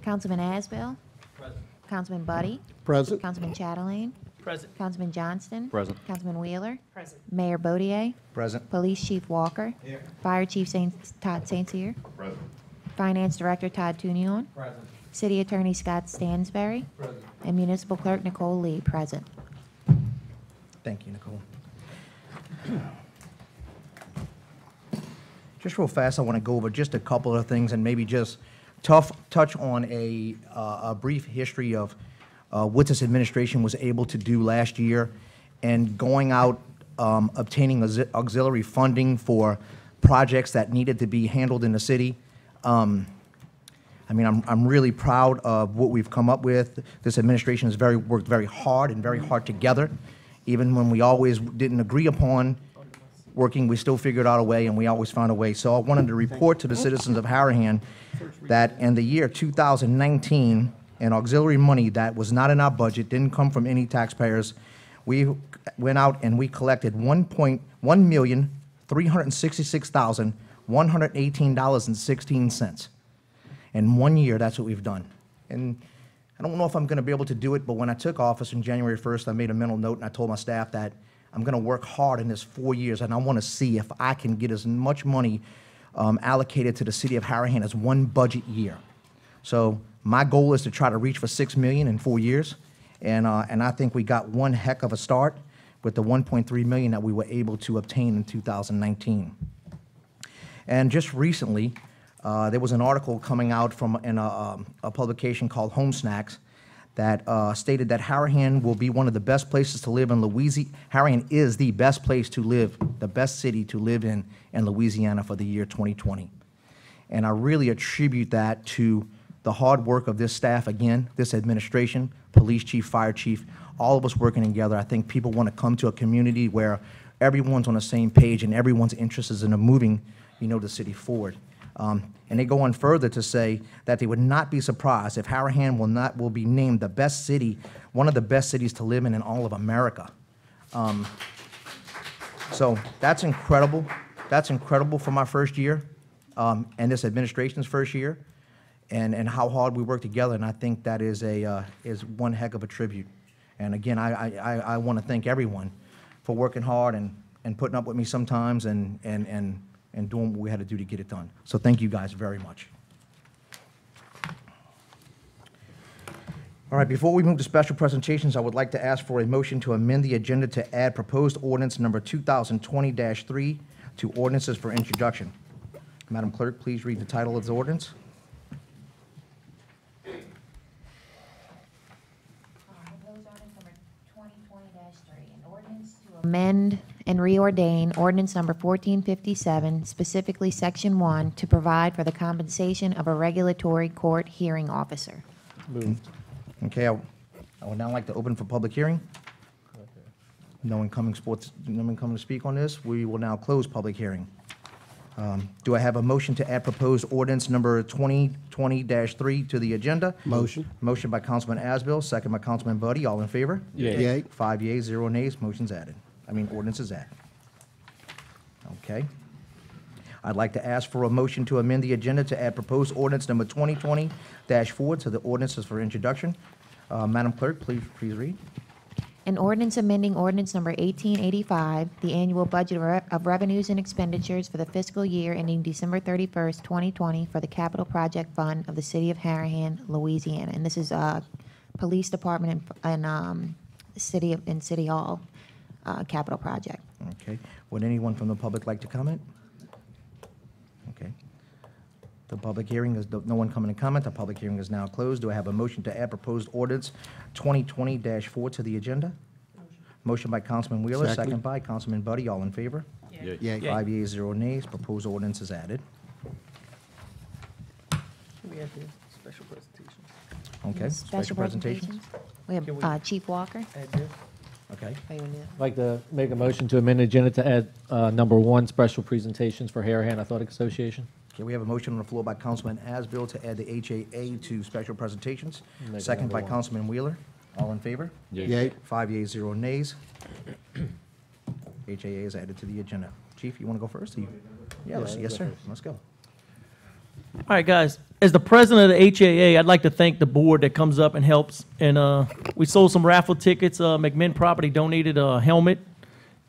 Councilman Asbill. Present. Councilman Buddy. Present. Councilman Chatelain. Present. Councilman Johnston. Present. Councilman Wheeler. Present. Mayor Bodier. Present. Police Chief Walker. Here. Fire Chief Todd St. Cyr. Present. Finance Director Todd Tunion. Present. City Attorney Scott Stansberry. Present. And Municipal Clerk Nicole Lee, present. Thank you, Nicole. Just real fast, I want to go over just a couple of things and maybe just touch on a brief history of what this administration was able to do last year and going out, obtaining auxiliary funding for projects that needed to be handled in the city. I mean, I'm really proud of what we've come up with. This administration has worked very hard and very hard together. Even when we always didn't agree upon working, we still figured out a way, and we always found a way. So I wanted to report to the citizens of Harahan that in the year 2019, an auxiliary money that was not in our budget, didn't come from any taxpayers, we went out and we collected $1,366,118.16. In 1 year, that's what we've done. And I don't know if I'm going to be able to do it, but when I took office on January 1st, I made a mental note and I told my staff that I'm going to work hard in this 4 years, and I want to see if I can get as much money allocated to the city of Harahan as one budget year. So my goal is to try to reach for $6 million in 4 years, and I think we got one heck of a start with the $1.3 million that we were able to obtain in 2019. And just recently, there was an article coming out from a publication called Home Snacks that stated that Harahan will be one of the best places to live in Louisiana. Harahan is the best place to live, the best city to live in Louisiana for the year 2020. And I really attribute that to the hard work of this staff, again, this administration, police chief, fire chief, all of us working together. I think people want to come to a community where everyone's on the same page and everyone's interest is in moving, the city forward. And they go on further to say that they would not be surprised if Harahan will be named the best city, one of the best cities to live in all of America. So that's incredible. That's incredible for my first year, and this administration's first year, and how hard we work together. And I think that is one heck of a tribute. And again, I want to thank everyone for working hard and putting up with me sometimes and doing what we had to do to get it done. So thank you guys very much. All right, before we move to special presentations, I would like to ask for a motion to amend the agenda to add proposed ordinance number 2020-3 to ordinances for introduction. Madam Clerk, please read the title of the ordinance. Proposed ordinance number 2020-3, an ordinance to amend and reordain ordinance number 1457, specifically section 1, to provide for the compensation of a regulatory court hearing officer. Moved. Okay, I would now like to open for public hearing. No one coming to speak on this. We will now close public hearing. Do I have a motion to add proposed ordinance number 2020-3 to the agenda? Motion. Motion by Councilman Asbill, second by Councilman Buddy. All in favor? Yay. 5 yeas, 0 nays. Motion's added. Ordinance is added. Okay. I'd like to ask for a motion to amend the agenda to add proposed ordinance number 2020-4 to the ordinances for introduction. Madam Clerk, please read. An ordinance amending ordinance number 1885, the annual budget of revenues and expenditures for the fiscal year ending December 31st, 2020 for the Capital Project Fund of the City of Harahan, Louisiana. And this is Police Department and City Hall capital project. Okay. Would anyone from the public like to comment? Okay. The public hearing is, no one coming to comment. The public hearing is now closed. Do I have a motion to add proposed ordinance 2020-4 to the agenda? Motion by Councilman Wheeler, second by Councilman Buddy. All in favor? Yay. 5 yeas, 0 nays. Proposed ordinance is added. We have the special presentations. Okay. Special presentations. We Can have Chief Walker. Add this. Okay. Are you gonna do that? I'd like to make a motion to amend the agenda to add number 1, special presentations for Harahan Athletic Association. Okay, we have a motion on the floor by Councilman Asbill to add the HAA to special presentations. Make it Second by number 1. Councilman Wheeler. All in favor? Yay. 5 yeas, 0 nays. HAA is added to the agenda. Chief, you want to go first? Yes, go yes, sir. first. Let's go. All right, guys, as the president of the HAA, I'd like to thank the board that comes up and helps. And we sold some raffle tickets. McMinn Property donated a helmet.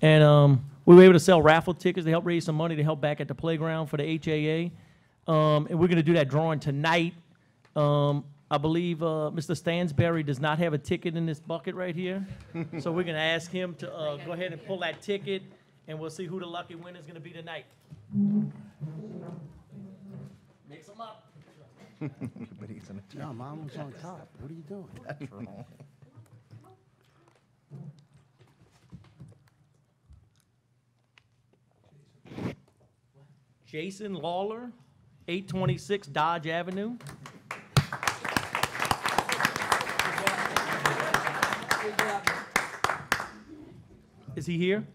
And we were able to sell raffle tickets to help raise some money to help back at the playground for the HAA. And we're going to do that drawing tonight. I believe Mr. Stansberry does not have a ticket in this bucket right here. So we're going to ask him to go ahead and pull that ticket, and we'll see who the lucky winner is going to be tonight. Mix them up. But he's in a No, mine was on top. What are you doing? That's wrong. Jason Lawler, 826 Dodge Avenue. Is he here?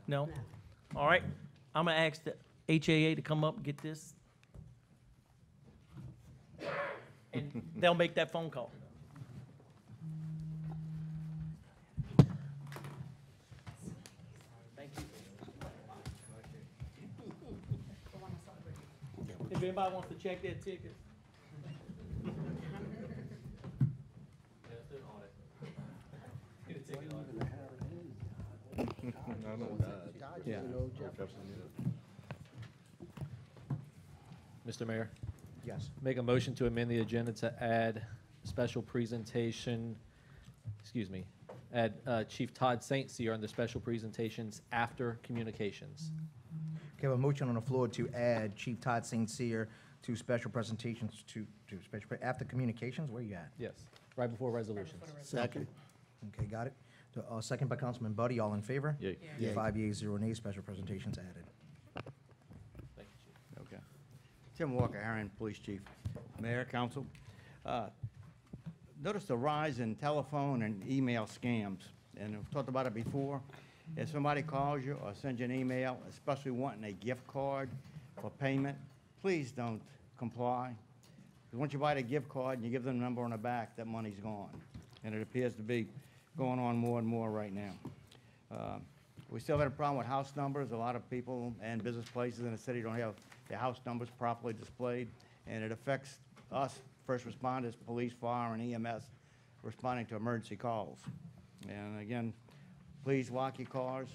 No? All right. I'm going to ask the HAA to come up and get this. And they'll make that phone call. Thank you. If anybody wants to check their ticket. Get a ticket on it. Mr. Mayor, Yes. make a motion to amend the agenda to add special presentation, add Chief Todd St. Cyr on the special presentations after communications. Okay, I have a motion on the floor to add Chief Todd St. Cyr to special presentations after communications. Where you at? Yes, right before resolutions. Second. Okay, got it. Second by Councilman Buddy, all in favor? Yay. Yay. 5 yeas, 0 nays, special presentations added. Thank you, Chief. Okay. Tim Walker, Harahan Police Chief. Mayor, Council. Notice the rise in telephone and email scams, and I've talked about it before. If somebody calls you or sends you an email, especially wanting a gift card for payment, please don't comply. Because once you buy the gift card and you give them the number on the back, that money's gone. And it appears to be going on more and more right now. We still have a problem with house numbers. A lot of people and business places in the city don't have their house numbers properly displayed, and it affects us, first responders, police, fire, and EMS, responding to emergency calls. And again, please lock your cars,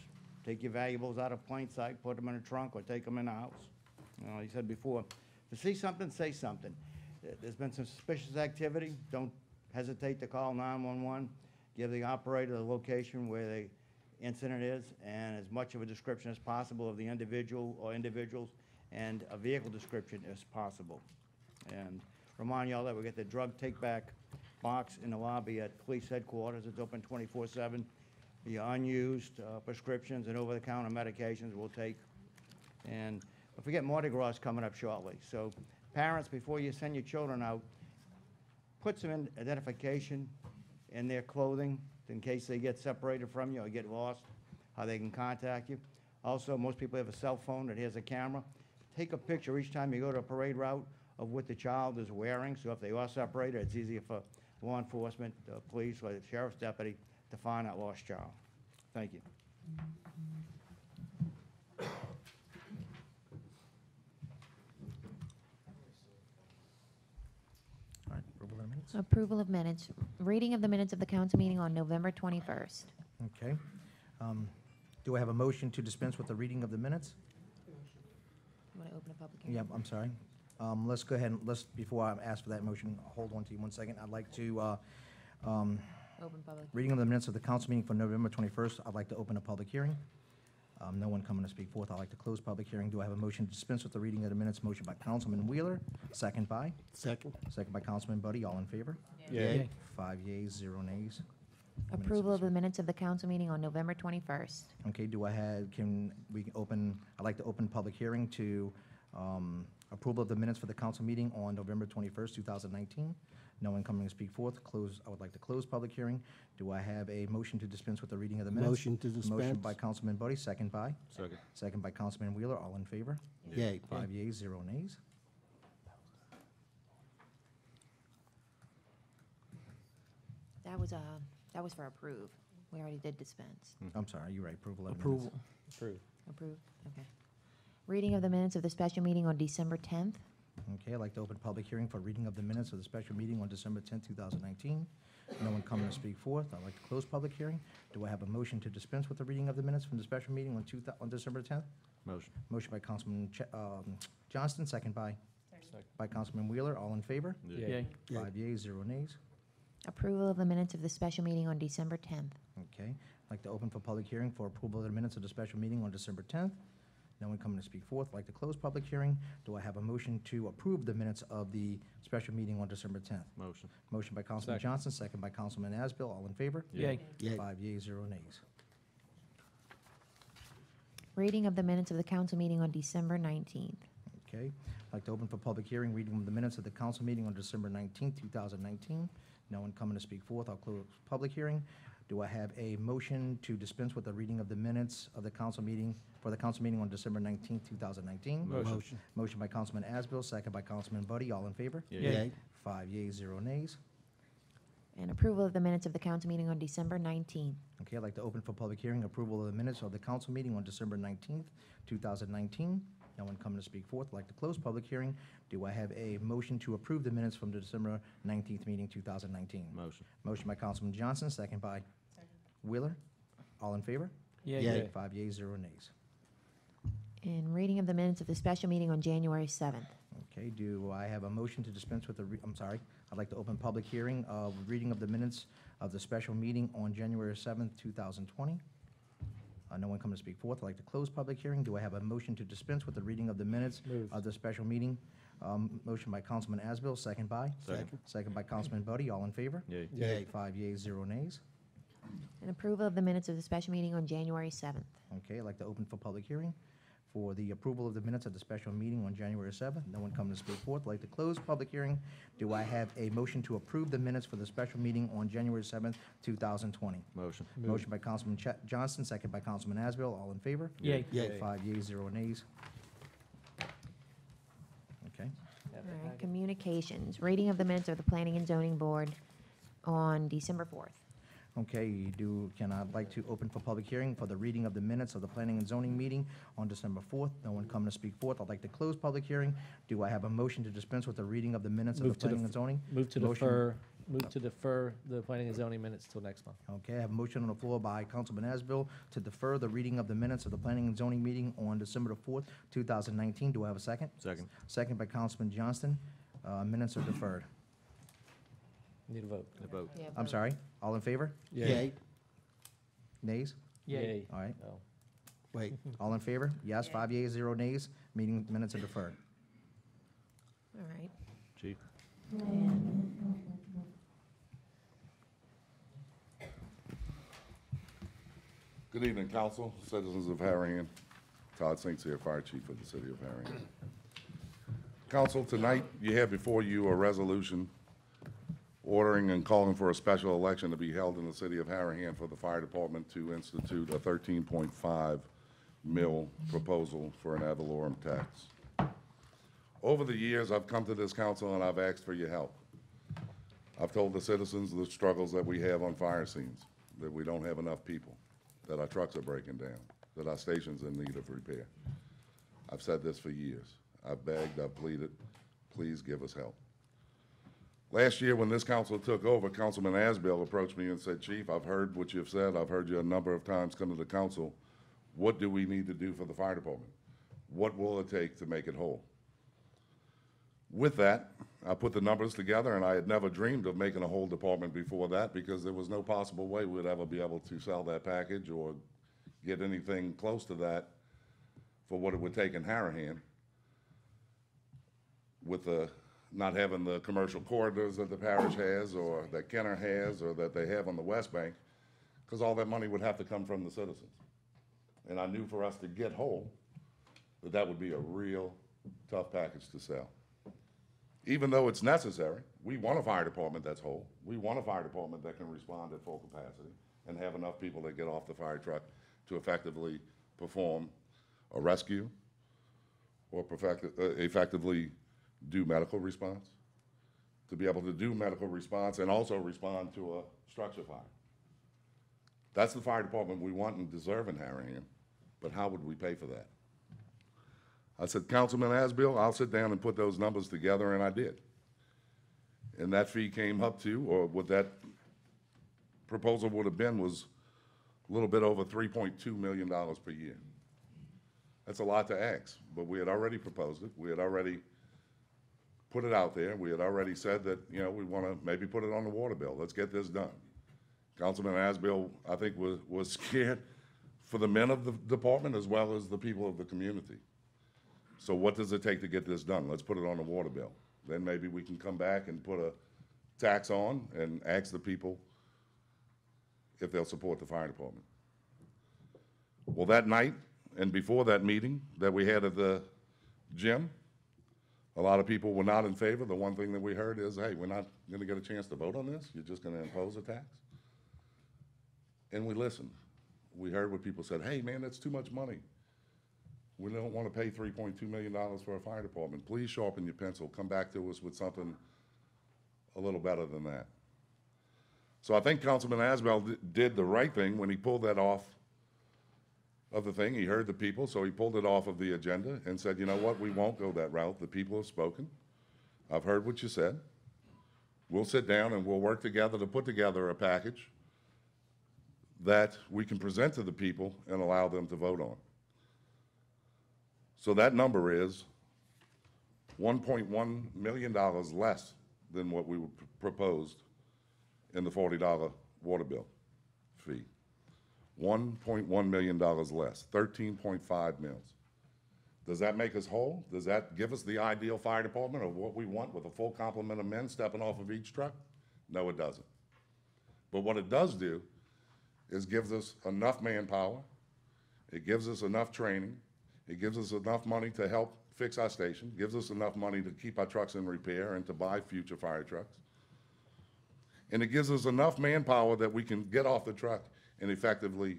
take your valuables out of plain sight, put them in a trunk, or take them in the house. He said before, if you see something, say something. There's been some suspicious activity. Don't hesitate to call 911. Give the operator the location where the incident is and as much of a description as possible of the individual or individuals and a vehicle description as possible. And remind y'all that we get the drug take-back box in the lobby at police headquarters. It's open 24/7. The unused prescriptions and over-the-counter medications we'll take. And don't forget Mardi Gras is coming up shortly. So parents, before you send your children out, put some identification in their clothing in case they get separated from you or get lost, how they can contact you. Also, most people have a cell phone that has a camera. Take a picture each time you go to a parade route of what the child is wearing. So if they are separated, it's easier for law enforcement, police, or the sheriff's deputy to find that lost child. Thank you. All right, approval of the minutes? Approval of minutes. Reading of the minutes of the council meeting on November 21st. Okay. Do I have a motion to dispense with the reading of the minutes? You want to open a public hearing? Yep, I'm sorry. Let's go ahead and before I ask for that motion, hold on to you 1 second. I'd like to, Open public. reading of the minutes of the council meeting for November 21st, I'd like to open a public hearing. No one coming to speak forth. I'd like to close public hearing. Do I have a motion to dispense with the reading of the minutes? Motion by Councilman Wheeler, second by? Second. Second by Councilman Buddy. All in favor? Yay. 5 yeas, 0 nays. Approval of the minutes of the council meeting on November 21st. Okay, I'd like to open public hearing to approval of the minutes for the council meeting on November 21st, 2019. No one coming to speak forth. I would like to close public hearing. Do I have a motion to dispense with the reading of the minutes? Motion to Motion dispense. by Councilman Buddy, second by? Second. Second by Councilman Wheeler. All in favor? Yay. 5 yeas, 0 nays. That was for approve. We already did dispense. I'm sorry, you're right. Approval of the Approval. minutes. Approved. Approved? Okay. Reading of the minutes of the special meeting on December 10th. Okay, I'd like to open public hearing for reading of the minutes of the special meeting on December 10th, 2019. No one coming to speak forth. I'd like to close public hearing. Do I have a motion to dispense with the reading of the minutes from the special meeting on December 10th? Motion. Motion by Councilman Johnston, second by Councilman Wheeler. All in favor? Yay. 5 yeas, 0 nays. Approval of the minutes of the special meeting on December 10th. Okay, I'd like to open for public hearing for approval of the minutes of the special meeting on December 10th. No one coming to speak forth. I'd like to close public hearing. Do I have a motion to approve the minutes of the special meeting on December 10th? Motion. Motion by Councilman Second. Johnson, second by Councilman Asbill. All in favor? Yay. 5 yeas, 0 nays. Reading of the minutes of the council meeting on December 19th. Okay, I'd like to open for public hearing, reading of the minutes of the council meeting on December 19th, 2019. No one coming to speak forth. I'll close public hearing. Do I have a motion to dispense with the reading of the minutes of the council meeting, for the council meeting on December 19th, 2019? Motion. Motion by Councilman Asbill, second by Councilman Buddy. All in favor? Yay. 5 yeas, 0 nays. And approval of the minutes of the council meeting on December 19th. Okay, I'd like to open for public hearing, approval of the minutes of the council meeting on December 19th, 2019. No one coming to speak forth. I'd like to close public hearing. Do I have a motion to approve the minutes from the December 19th meeting, 2019? Motion. Motion by Councilman Johnson, second by Wheeler. All in favor? Yay. 5 yeas, 0 nays. And reading of the minutes of the special meeting on January 7th. Okay, do I have a motion to dispense with the, I'm sorry, I'd like to open public hearing of reading of the minutes of the special meeting on January 7th, 2020. No one coming to speak forth. I'd like to close public hearing. Do I have a motion to dispense with the reading of the minutes of the special meeting? Motion by Councilman Asbill, second by? Second. Second by Councilman Buddy. All in favor? Yay. 5 yeas, 0 nays. And approval of the minutes of the special meeting on January 7th. Okay, I'd like to open for public hearing for the approval of the minutes of the special meeting on January 7th. No one coming to speak forth. I'd like to close public hearing. Do I have a motion to approve the minutes for the special meeting on January 7th, 2020? Motion. Motion by Councilman Johnston, second by Councilman Asbill. All in favor? Yay. Yay. 5 yeas, 0 nays. Okay. All right, communications. Reading of the minutes of the planning and zoning board on December 4th. Okay, I'd like to open for public hearing for the reading of the minutes of the planning and zoning meeting on December 4th. No one coming to speak forth. I'd like to close public hearing. Do I have a motion to dispense with the reading of the minutes of the Move to planning and zoning? Move to Motion- defer the planning and zoning minutes till next month. Okay, I have a motion on the floor by Councilman Asbill to defer the reading of the minutes of the planning and zoning meeting on December the 4th, 2019. Do I have a second? Second. Second by Councilman Johnston. Minutes are deferred. Need a vote. The vote. I'm sorry, all in favor? Yay. Nays? Yay. All right, Oh. Wait. all in favor? Yes, 5 yeas, 0 nays. Meeting minutes are deferred. All right. Chief. Good evening, council, citizens of Harahan. Todd Saints here, Fire Chief of the City of Harahan. Council, tonight you have before you a resolution ordering and calling for a special election to be held in the City of Harahan for the Fire Department to institute a 13.5 mil proposal for an ad valorem tax. Over the years, I've come to this council and I've asked for your help. I've told the citizens the struggles that we have on fire scenes, that we don't have enough people, that our trucks are breaking down, that our station's in need of repair. I've said this for years. I've begged, I've pleaded, please give us help. Last year, when this council took over, Councilman Asbill approached me and said, Chief, I've heard what you've said. I've heard you a number of times come to the council. What do we need to do for the fire department? What will it take to make it whole? With that, I put the numbers together, and I had never dreamed of making a whole department before that because there was no possible way we'd ever be able to sell that package or get anything close to that for what it would take in Harahan with not having the commercial corridors that the parish has or that Kenner has or that they have on the West Bank, because all that money would have to come from the citizens. And I knew for us to get whole, that would be a real tough package to sell. Even though it's necessary, we want a fire department that's whole. We want a fire department that can respond at full capacity and have enough people that get off the fire truck to effectively perform a rescue or effectively do medical response, to be able to do medical response and also respond to a structure fire. That's the fire department we want and deserve in Harahan, but how would we pay for that? I said, Councilman Asbill, I'll sit down and put those numbers together, and I did. And that fee came up to, or what that proposal would have been, was a little bit over $3.2 million per year. That's a lot to ask, but we had already proposed it. We had already put it out there. We had already said that, you know, we want to maybe put it on the water bill. Let's get this done. Councilman Asbill, I think, was scared for the men of the department as well as the people of the community. So what does it take to get this done? Let's put it on the water bill. Then maybe we can come back and put a tax on and ask the people if they'll support the fire department. Well, that night and before that meeting that we had at the gym, a lot of people were not in favor. The one thing that we heard is, hey, we're not going to get a chance to vote on this. You're just going to impose a tax. And we listened. We heard what people said. Hey, man, that's too much money. We don't want to pay $3.2 million for a fire department. Please sharpen your pencil. Come back to us with something a little better than that. So I think Councilman Asbell did the right thing when he pulled that off of the thing. He heard the people, so he pulled it off of the agenda and said, you know what, we won't go that route. The people have spoken. I've heard what you said. We'll sit down and we'll work together to put together a package that we can present to the people and allow them to vote on. So that number is $1.1 million less than what we proposed in the $40 water bill fee. $1.1 million less, 13.5 mils. Does that make us whole? Does that give us the ideal fire department of what we want with a full complement of men stepping off of each truck? No, it doesn't. But what it does do is gives us enough manpower, it gives us enough training, it gives us enough money to help fix our station, gives us enough money to keep our trucks in repair and to buy future fire trucks. And it gives us enough manpower that we can get off the truck and effectively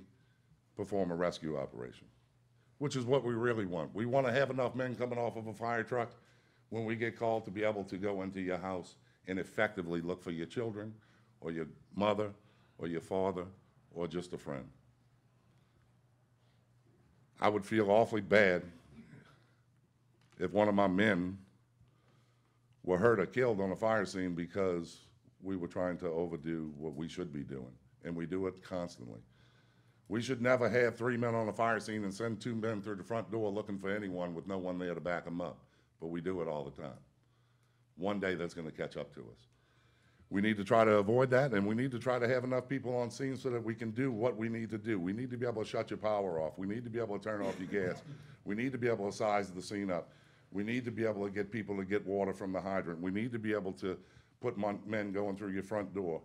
perform a rescue operation, which is what we really want. We want to have enough men coming off of a fire truck when we get called to be able to go into your house and effectively look for your children or your mother or your father or just a friend. I would feel awfully bad if one of my men were hurt or killed on a fire scene because we were trying to overdo what we should be doing, and we do it constantly. We should never have 3 men on a fire scene and send 2 men through the front door looking for anyone with no one there to back them up, but we do it all the time. One day that's going to catch up to us. We need to try to avoid that, and we need to try to have enough people on scene so that we can do what we need to do. We need to be able to shut your power off. We need to be able to turn off your gas. We need to be able to size the scene up. We need to be able to get people to get water from the hydrant. We need to be able to put men going through your front door,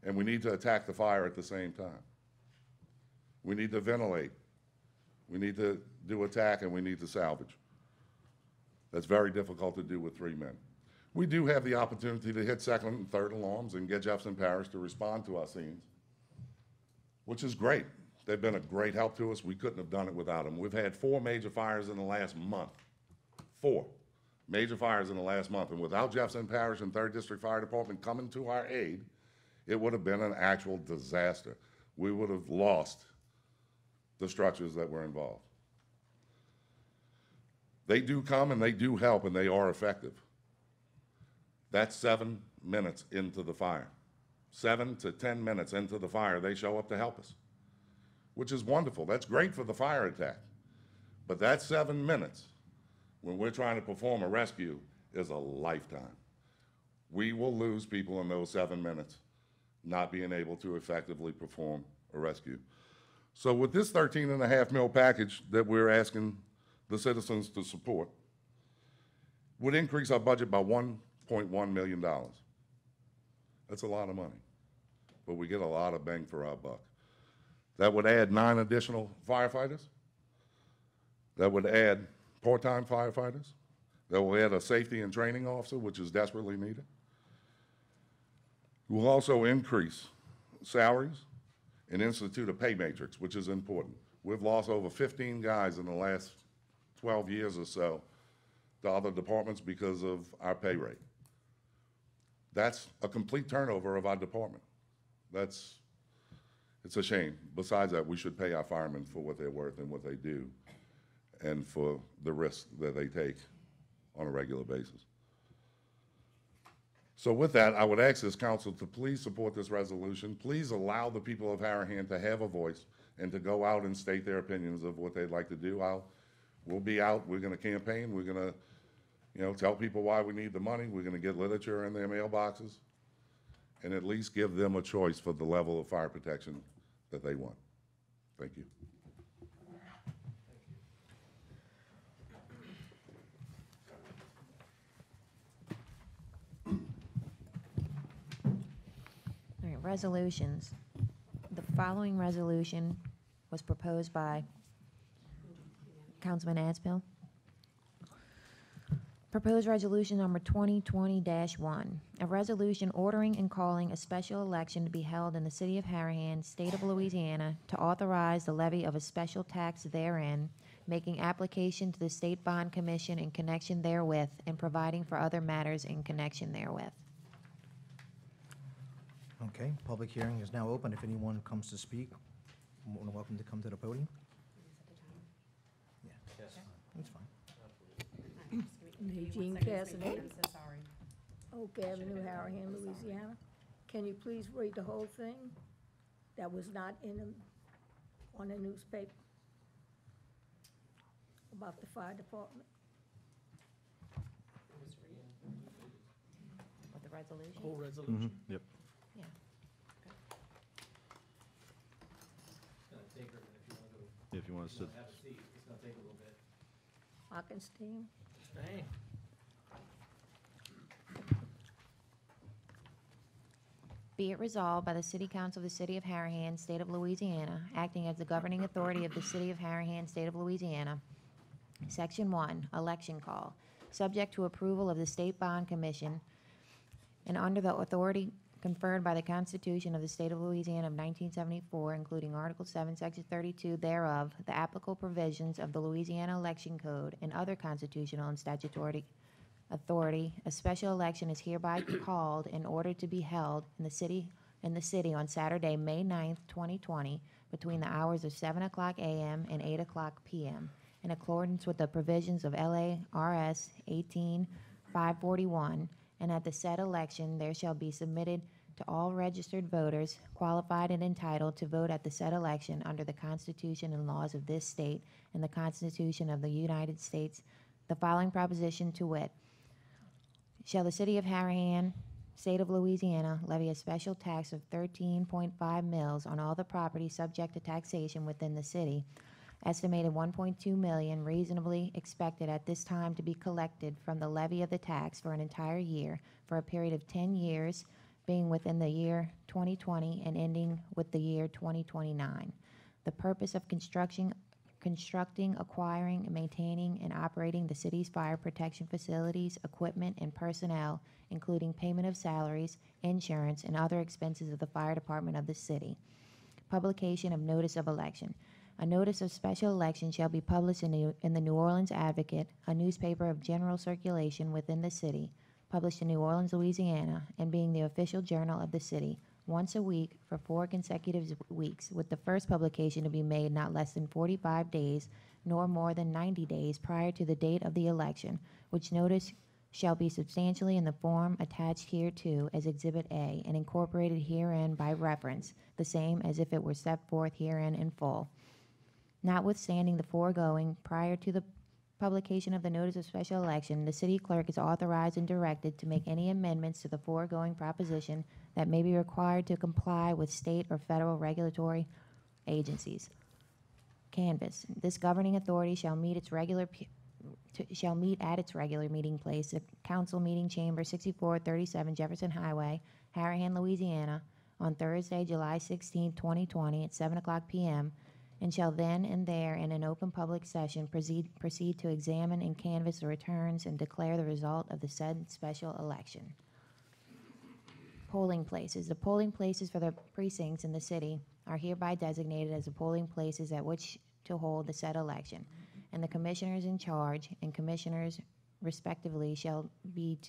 and we need to attack the fire at the same time. We need to ventilate. We need to do attack, and we need to salvage. That's very difficult to do with 3 men. We do have the opportunity to hit second and third alarms and get Jefferson Parish to respond to our scenes, which is great. They've been a great help to us. We couldn't have done it without them. We've had 4 major fires in the last month. 4 major fires in the last month. And without Jefferson Parish and 3rd District Fire Department coming to our aid, it would have been an actual disaster. We would have lost the structures that were involved. They do come and they do help and they are effective. That's 7 minutes into the fire. 7 to 10 minutes into the fire, they show up to help us, which is wonderful. That's great for the fire attack. But that 7 minutes, when we're trying to perform a rescue, is a lifetime. We will lose people in those 7 minutes not being able to effectively perform a rescue. So with this $13.5 million package that we're asking the citizens to support, would increase our budget by $1.1 million. That's a lot of money, but we get a lot of bang for our buck. That would add 9 additional firefighters. That would add part-time firefighters. That will add a safety and training officer, which is desperately needed. We'll also increase salaries and institute a pay matrix, which is important. We've lost over 15 guys in the last 12 years or so to other departments because of our pay rate. That's a complete turnover of our department. It's a shame. Besides that, we should pay our firemen for what they're worth and what they do. and for the risk that they take on a regular basis. So with that, I would ask this council to please support this resolution. Please allow the people of Harahan to have a voice and to go out and state their opinions of what they'd like to do. We'll be out, we're gonna campaign, we're gonna, tell people why we need the money, we're gonna get literature in their mailboxes, and at least give them a choice for the level of fire protection that they want. Thank you. All right, resolutions. The following resolution was proposed by Councilman Aspel. Proposed resolution number 2020-1, a resolution ordering and calling a special election to be held in the city of Harahan, state of Louisiana, to authorize the levy of a special tax therein, making application to the State Bond Commission in connection therewith, and providing for other matters in connection therewith. Okay, public hearing is now open. If anyone comes to speak, more than welcome to come to the podium. Yeah, that's fine. Eugene Cassidy, Oak Avenue, Harahan, Louisiana. Can you please read the whole thing? That was not on the newspaper about the fire department. With the resolution? Whole resolution. Yep. Yeah. It's gonna take her, if you wanna go, If you want to sit. have a seat, it's gonna take a little bit. Hockenstein, Dang. Be it resolved by the City Council of the City of Harahan, State of Louisiana, acting as the governing authority of the City of Harahan, State of Louisiana. Section 1, election call. Subject to approval of the State Bond Commission and under the authority conferred by the Constitution of the State of Louisiana of 1974, including Article 7, Section 32 thereof, the applicable provisions of the Louisiana Election Code, and other constitutional and statutory authority, a special election is hereby called in order to be held in the city on Saturday, May 9th, 2020, between the hours of 7 o'clock a.m. and 8 o'clock p.m., in accordance with the provisions of LARS 18541, and at the said election there shall be submitted to all registered voters qualified and entitled to vote at the said election under the Constitution and laws of this state and the Constitution of the United States, the following proposition to wit: shall the city of Harahan, state of Louisiana, levy a special tax of 13.5 mils on all the property subject to taxation within the city, estimated 1.2 million reasonably expected at this time to be collected from the levy of the tax for an entire year for a period of 10 years, being within the year 2020 and ending with the year 2029. The purpose of constructing, acquiring, maintaining, and operating the city's fire protection facilities, equipment, and personnel, including payment of salaries, insurance, and other expenses of the fire department of the city. Publication of notice of election. A notice of special election shall be published in the New Orleans Advocate, a newspaper of general circulation within the city, published in New Orleans, Louisiana, and being the official journal of the city, once a week for 4 consecutive weeks, with the first publication to be made not less than 45 days, nor more than 90 days prior to the date of the election, which notice shall be substantially in the form attached hereto as Exhibit A, and incorporated herein by reference, the same as if it were set forth herein in full. Notwithstanding the foregoing, prior to the publication of the notice of special election, the city clerk is authorized and directed to make any amendments to the foregoing proposition that may be required to comply with state or federal regulatory agencies. Canvass. This governing authority shall meet at its regular meeting place, the council meeting chamber, 6437 Jefferson Highway, Harahan, Louisiana, on Thursday, July 16, 2020, at 7 o'clock p.m., and shall then and there in an open public session proceed to examine and canvass the returns and declare the result of the said special election. Polling places. The polling places for the precincts in the city are hereby designated as the polling places at which to hold the said election, and the commissioners in charge and commissioners respectively shall be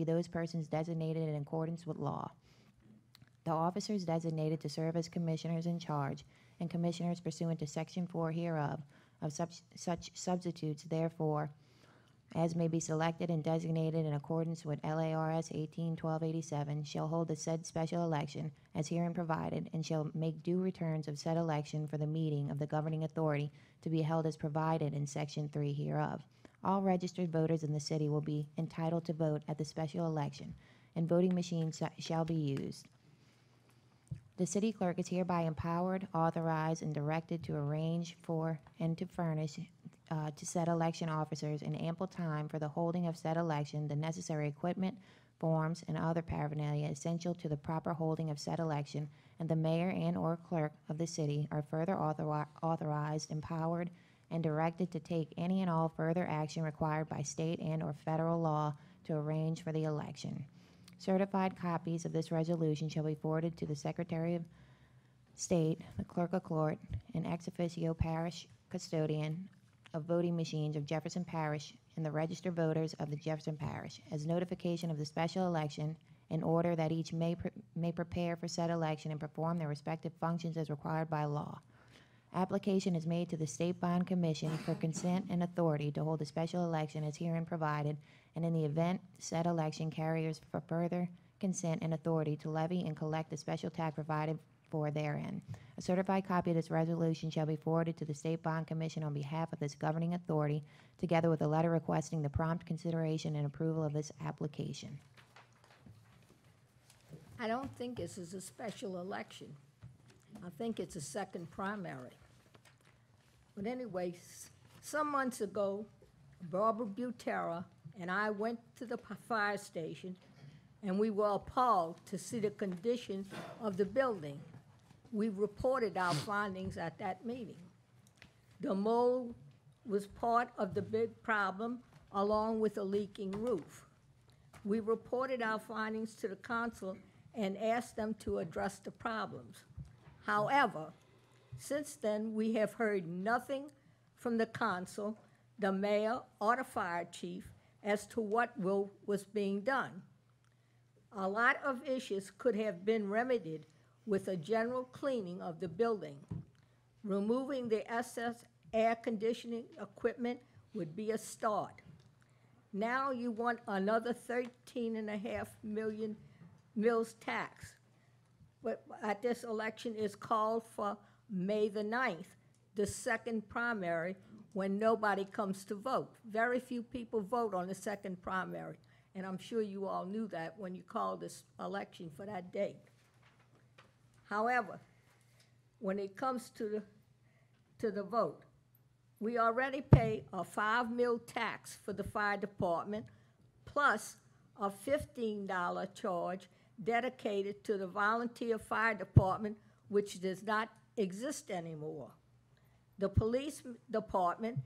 those persons designated in accordance with law. The officers designated to serve as commissioners in charge and commissioners pursuant to Section 4 hereof of such substitutes, therefore, as may be selected and designated in accordance with LARS 18-1287, shall hold the said special election as herein provided, and shall make due returns of said election for the meeting of the governing authority to be held as provided in Section 3 hereof. All registered voters in the city will be entitled to vote at the special election, and voting machines shall be used. The city clerk is hereby empowered, authorized, and directed to arrange for and to furnish to said election officers in ample time for the holding of said election the necessary equipment, forms, and other paraphernalia essential to the proper holding of said election, and the mayor and/or clerk of the city are further authorized, empowered, and directed to take any and all further action required by state and/or federal law to arrange for the election. Certified copies of this resolution shall be forwarded to the Secretary of State, the Clerk of Court, and ex officio parish custodian of voting machines of Jefferson Parish and the registered voters of the Jefferson Parish as notification of the special election, in order that each may prepare for said election and perform their respective functions as required by law. Application is made to the State Bond Commission for consent and authority to hold a special election as herein provided, and in the event said election carriers for further consent and authority to levy and collect the special tax provided for therein. A certified copy of this resolution shall be forwarded to the State Bond Commission on behalf of this governing authority, together with a letter requesting the prompt consideration and approval of this application. I don't think this is a special election. I think it's a second primary. But anyway, some months ago, Barbara Butera and I went to the fire station, and we were appalled to see the condition of the building. We reported our findings at that meeting. The mold was part of the big problem, along with a leaking roof. We reported our findings to the council and asked them to address the problems. However, since then, we have heard nothing from the council, the mayor, or the fire chief as to what was being done. A lot of issues could have been remedied with a general cleaning of the building. Removing the excess air conditioning equipment would be a start. Now you want another 13.5 million mills tax. But at this election is called for May the 9th, the second primary, when nobody comes to vote. Very few people vote on the second primary, and I'm sure you all knew that when you called this election for that date. However, when it comes to the vote, we already pay a 5 mil tax for the fire department, plus a $15 charge dedicated to the volunteer fire department, which does not exist anymore. The police department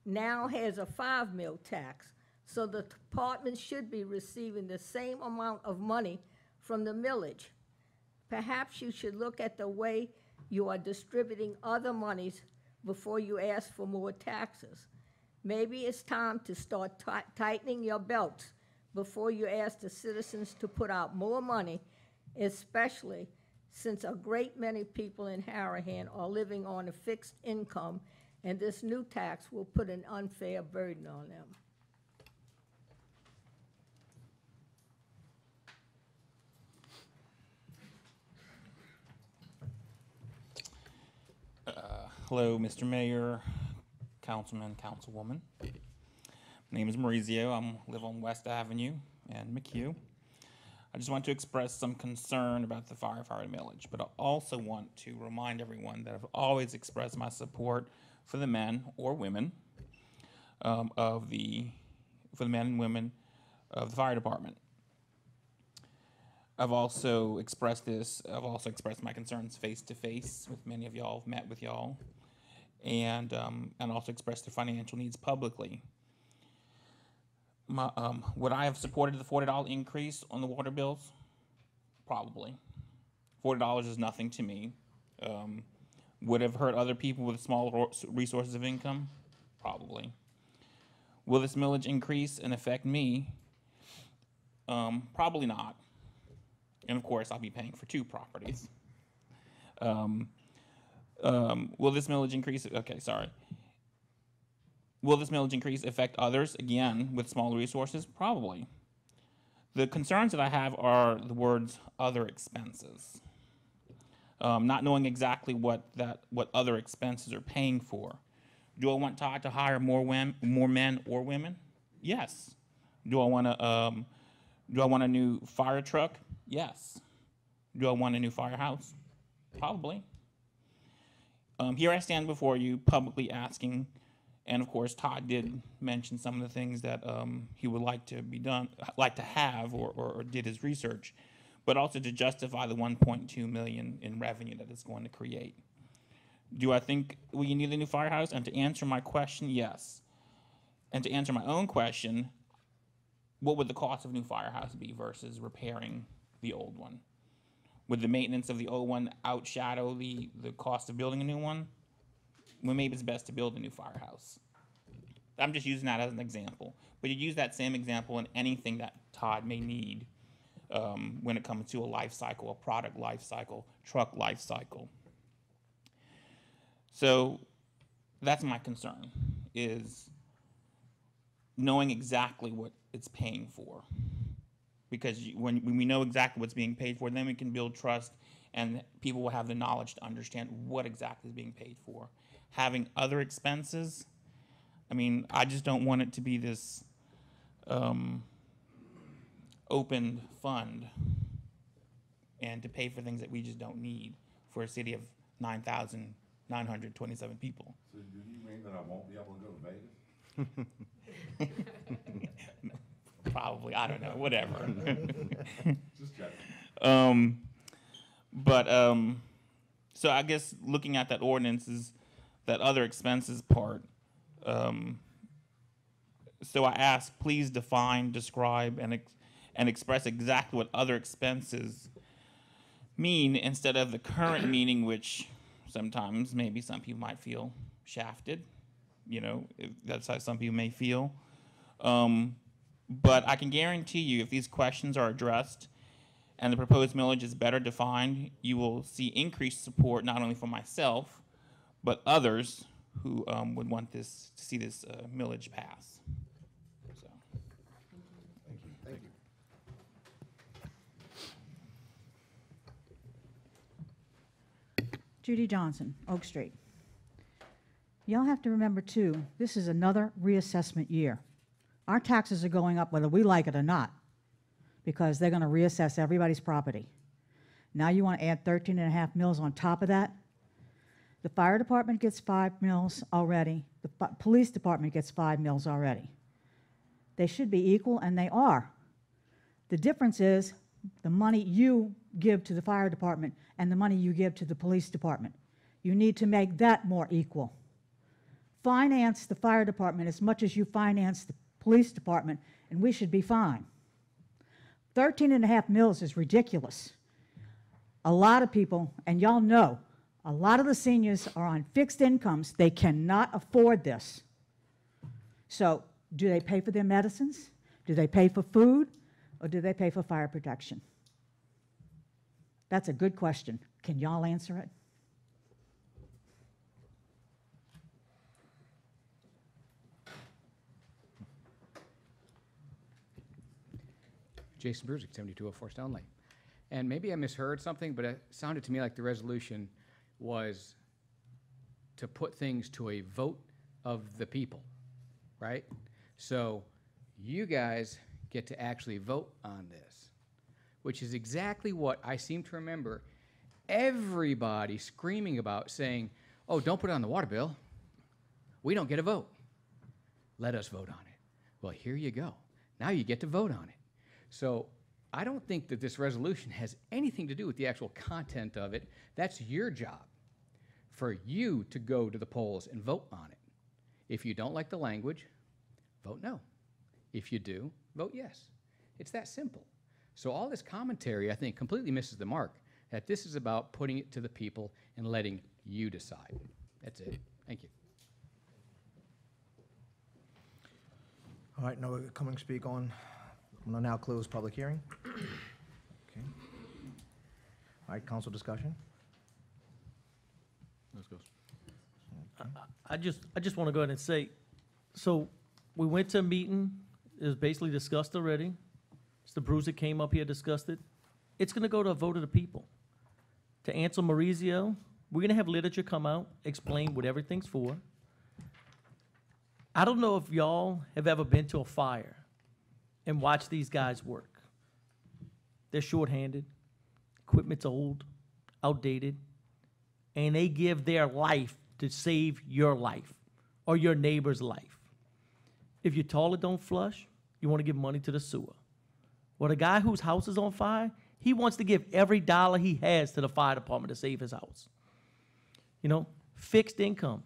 now has a 5 mil tax, so the department should be receiving the same amount of money from the millage. Perhaps you should look at the way you are distributing other monies before you ask for more taxes. Maybe it's time to start tightening your belts before you ask the citizens to put out more money, especially since a great many people in Harahan are living on a fixed income, and this new tax will put an unfair burden on them. Hello, Mr. Mayor, Councilman, Councilwoman. My name is Maurizio. I live on West Avenue and McHugh. I just want to express some concern about the firefighter millage, but I also want to remind everyone that I've always expressed my support for the men or women for the men and women of the fire department. I've also expressed my concerns face to face with many of y'all, met with y'all, and also expressed their financial needs publicly. Would I have supported the $40 increase on the water bills? Probably. $40 is nothing to me. Would have hurt other people with small resources of income? Probably. Will this millage increase and affect me? Probably not. And of course, I'll be paying for 2 properties. Will this millage increase? Okay, sorry. Will this millage increase affect others, again, with smaller resources? Probably. The concerns that I have are the words "other expenses." Not knowing exactly what other expenses are paying for. Do I want Todd to hire more men or women? Yes. Do I want a new fire truck? Yes. Do I want a new firehouse? Probably. Here I stand before you publicly asking, and of course Todd did mention some of the things that he would like to have, or did his research, but also to justify the 1.2 million in revenue that it's going to create. Do I think we need a new firehouse? And to answer my question, yes. And to answer my own question, what would the cost of a new firehouse be versus repairing the old one? Would the maintenance of the old one outshadow the cost of building a new one? Well, maybe it's best to build a new firehouse. I'm just using that as an example. But you use that same example in anything that Todd may need when it comes to a life cycle, a product life cycle, truck life cycle. So that's my concern, is knowing exactly what it's paying for. Because when we know exactly what's being paid for, then we can build trust, and people will have the knowledge to understand what exactly is being paid for. Having other expenses, I mean, I just don't want it to be this open fund and to pay for things that we just don't need for a city of 9,927 people. So do you mean that I won't be able to go to Vegas? Probably, I don't know, whatever. Just checking. So I guess looking at that ordinance is that other expenses part. So I ask, please define, describe, and express exactly what other expenses mean instead of the current meaning, which sometimes maybe some people might feel shafted. You know, that's how some people may feel. But I can guarantee you, if these questions are addressed and the proposed millage is better defined, you will see increased support not only from myself, but others who would want to see this millage pass. So. Thank you. Judy Johnson, Oak Street. Y'all have to remember, too, this is another reassessment year. Our taxes are going up whether we like it or not, because they're going to reassess everybody's property. Now you want to add 13.5 mils on top of that? The fire department gets 5 mils already. The police department gets 5 mils already. They should be equal, and they are. The difference is the money you give to the fire department and the money you give to the police department. You need to make that more equal. Finance the fire department as much as you finance the police department, and we should be fine. 13.5 mils is ridiculous. A lot of people, and y'all know, a lot of the seniors are on fixed incomes. They cannot afford this. So do they pay for their medicines? Do they pay for food? Or do they pay for fire protection? That's a good question. Can y'all answer it? Jason Brusick, 7204 Stanley. And maybe I misheard something, but it sounded to me like the resolution was to put things to a vote of the people, right? So you guys get to actually vote on this, which is exactly what I seem to remember everybody screaming about, saying, oh, don't put it on the water bill. We don't get a vote. Let us vote on it. Well, here you go. Now you get to vote on it. So I don't think that this resolution has anything to do with the actual content of it. That's your job, for you to go to the polls and vote on it. If you don't like the language, vote no. If you do, vote yes. It's that simple. So all this commentary, I think, completely misses the mark, that this is about putting it to the people and letting you decide. That's it. Thank you. All right, now we're coming to speak on, I'm going to now close public hearing. Okay. All right, council discussion. I just want to go ahead and say, So we went to a meeting, it was basically discussed already. Mr. Bruiser came up here, discussed it. It's gonna go to a vote of the people. To answer Maurizio, we're gonna have literature come out, explain what everything's for. I don't know if y'all have ever been to a fire and watched these guys work. They're shorthanded, equipment's old, outdated, and they give their life to save your life or your neighbor's life. If your toilet don't flush, you want to give money to the sewer. Well, the guy whose house is on fire, he wants to give every dollar he has to the fire department to save his house. You know, fixed income.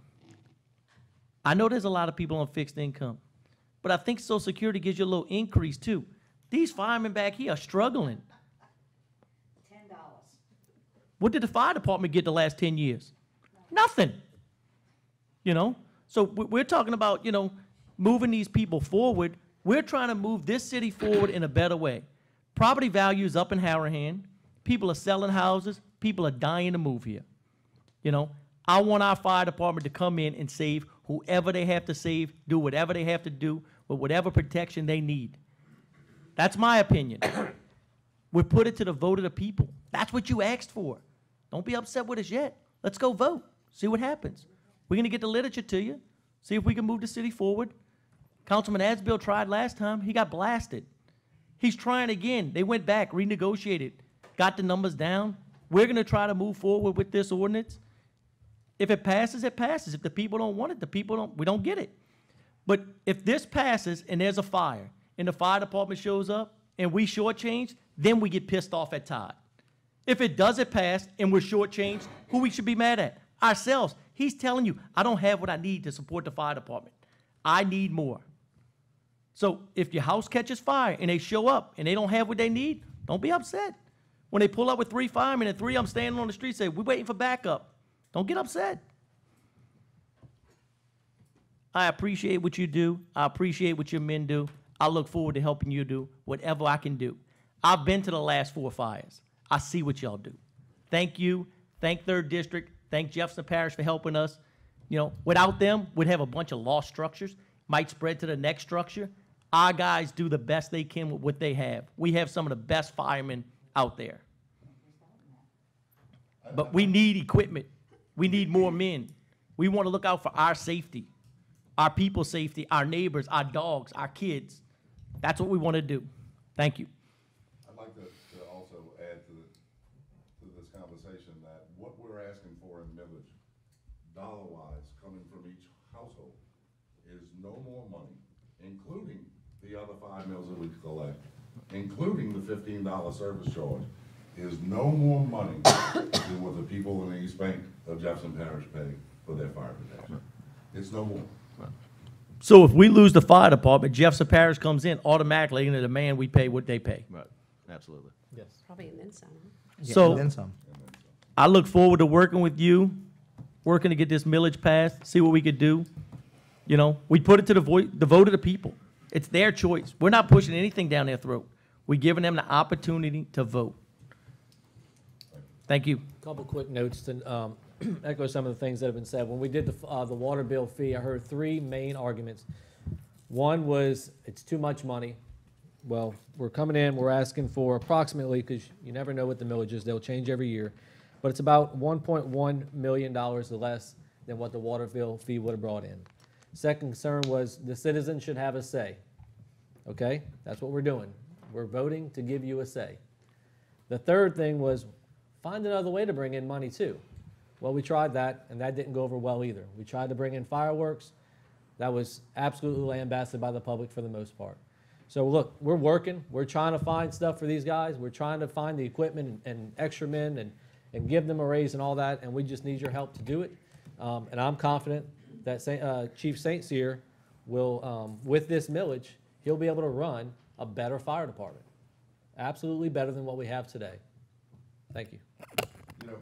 I know there's a lot of people on fixed income, but I think Social Security gives you a little increase too. These firemen back here are struggling. $10. What did the fire department get the last 10 years? Nothing. You know, so we're talking about, you know, moving these people forward. We're trying to move this city forward in a better way. Property values up in Harahan. People are selling houses. People are dying to move here. You know, I want our fire department to come in and save whoever they have to save, do whatever they have to do with whatever protection they need. That's my opinion. We put it to the vote of the people. That's what you asked for. Don't be upset with us yet. Let's go vote. See what happens. We're going to get the literature to you. See if we can move the city forward. Councilman Asbill tried last time. He got blasted. He's trying again. They went back, renegotiated, got the numbers down. We're going to try to move forward with this ordinance. If it passes, it passes. If the people don't want it, we don't get it. But if this passes and there's a fire and the fire department shows up and we shortchange, then we get pissed off at Todd. If it doesn't pass and we're shortchanged, who we should be mad at? Ourselves. He's telling you, I don't have what I need to support the fire department. I need more. So if your house catches fire and they show up and they don't have what they need, don't be upset. When they pull up with 3 firemen and 3 of them standing on the street say, we're waiting for backup, don't get upset. I appreciate what you do. I appreciate what your men do. I look forward to helping you do whatever I can do. I've been to the last 4 fires. I see what y'all do. Thank you. Thank 3rd District. Thank Jefferson Parish for helping us. You know, without them, we'd have a bunch of lost structures, might spread to the next structure. Our guys do the best they can with what they have. We have some of the best firemen out there. But we need equipment. We need more men. We want to look out for our safety, our people's safety, our neighbors, our dogs, our kids. That's what we want to do. Thank you. I'd like to also add to this conversation that what we're asking for in millage, dollar-wise, coming from each household, is no more money, including the other 5 mills that we collect, including the $15 service charge, is no more money than what the people in the East Bank of Jefferson Parish pay for their fire protection. It's no more. So if we lose the fire department, Jefferson Parish comes in automatically and demand we pay what they pay. Right, absolutely. Yes. Probably an then some. So And then some. I look forward to working with you, working to get this millage passed, see what we could do. You know, we put it to the vote of the people. It's their choice. We're not pushing anything down their throat. We're giving them the opportunity to vote. Thank you. Couple quick notes to echo some of the things that have been said. When we did the water bill fee, I heard 3 main arguments. One was it's too much money. Well, we're coming in, we're asking for approximately, because you never know what the millage is, they'll change every year, but it's about $1.1 million less than what the water bill fee would have brought in. Second concern was the citizens should have a say. Okay? That's what we're doing. We're voting to give you a say. The third thing was find another way to bring in money too. Well, we tried that, and that didn't go over well either. We tried to bring in fireworks. That was absolutely lambasted by the public for the most part. So look, we're working. We're trying to find stuff for these guys. We're trying to find the equipment and extra men and give them a raise and all that, and we just need your help to do it. And I'm confident that Chief St. Cyr will, with this millage, he'll be able to run a better fire department. Absolutely better than what we have today. Thank you. You know,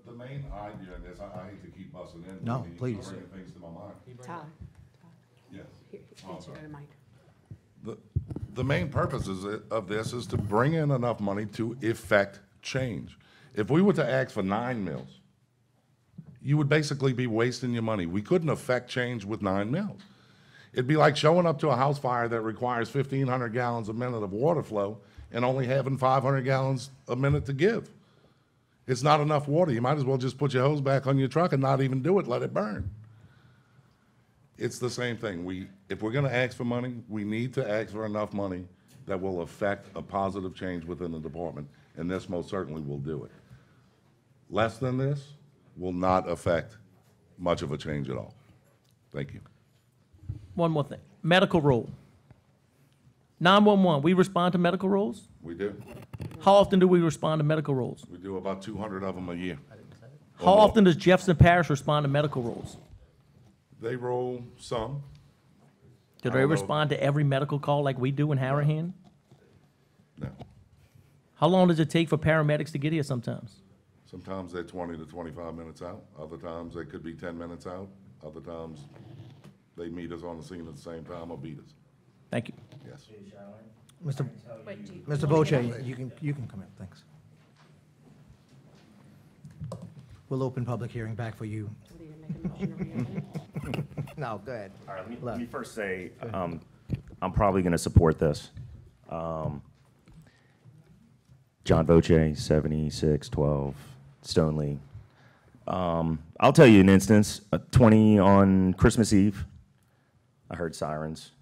the main idea in this, I hate to keep busting in. No, but please. bringing things to my mind. Todd, Yes. here, Oh, answer sorry. to mine. The main purpose of this is to bring in enough money to effect change. If we were to ask for 9 mills, you would basically be wasting your money. We couldn't effect change with 9 mills. It'd be like showing up to a house fire that requires 1,500 gallons a minute of water flow and only having 500 gallons a minute to give. It's not enough water. You might as well just put your hose back on your truck and not even do it, let it burn. It's the same thing. If we're gonna ask for money, we need to ask for enough money that will affect a positive change within the department, and this most certainly will do it. Less than this will not affect much of a change at all. Thank you. One more thing, medical roll. 911, we respond to medical rolls? We do. How often do we respond to medical rolls? We do about 200 of them a year. How often does Jefferson Parish respond to medical rolls? They roll some. Do I they don't know. respond to every medical call like we do in Harahan? No. How long does it take for paramedics to get here sometimes? Sometimes they're 20 to 25 minutes out. Other times they could be 10 minutes out. Other times they meet us on the scene at the same time or beat us. Thank you. Yes. Mr. Boche, you can come in, thanks. We'll open public hearing back for you. No, go ahead. All right, let me first say, I'm probably going to support this. John Voce, 7612 Stoneleigh. I'll tell you an instance. 20 on Christmas Eve, I heard sirens.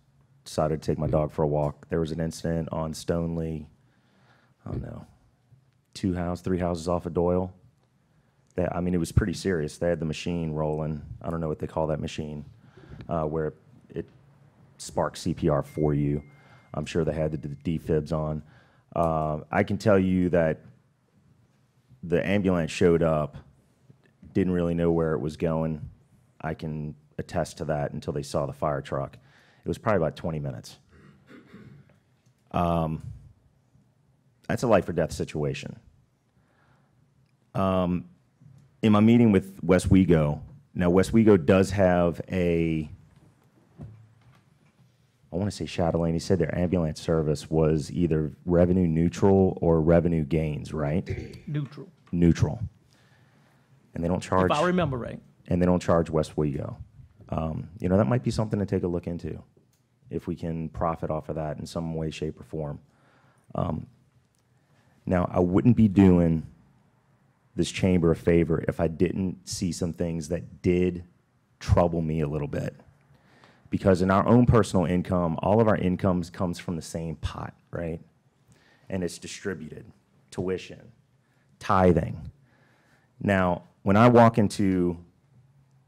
Decided to take my dog for a walk. There was an incident on Stoneleigh, I don't know, 3 houses off of Doyle. I mean, it was pretty serious. They had the machine rolling. I don't know what they call that machine, where it sparks CPR for you. I'm sure they had the defibs on. I can tell you that the ambulance showed up, didn't really know where it was going. I can attest to that until they saw the fire truck. It was probably about 20 minutes. That's a life or death situation. In my meeting with West Wego, now West Wego does have I want to say Chatelaine, he said their ambulance service was either revenue neutral or revenue gains, right? Neutral, Neutral. And they don't charge. if I remember right. And they don't charge West Wego. You know, that might be something to take a look into, if we can profit off of that in some way, shape, or form. Now, I wouldn't be doing this chamber a favor if I didn't see some things that did trouble me a little bit. Because in our own personal income, all of our incomes comes from the same pot, right? And it's distributed, tuition, tithing. Now, when I walk into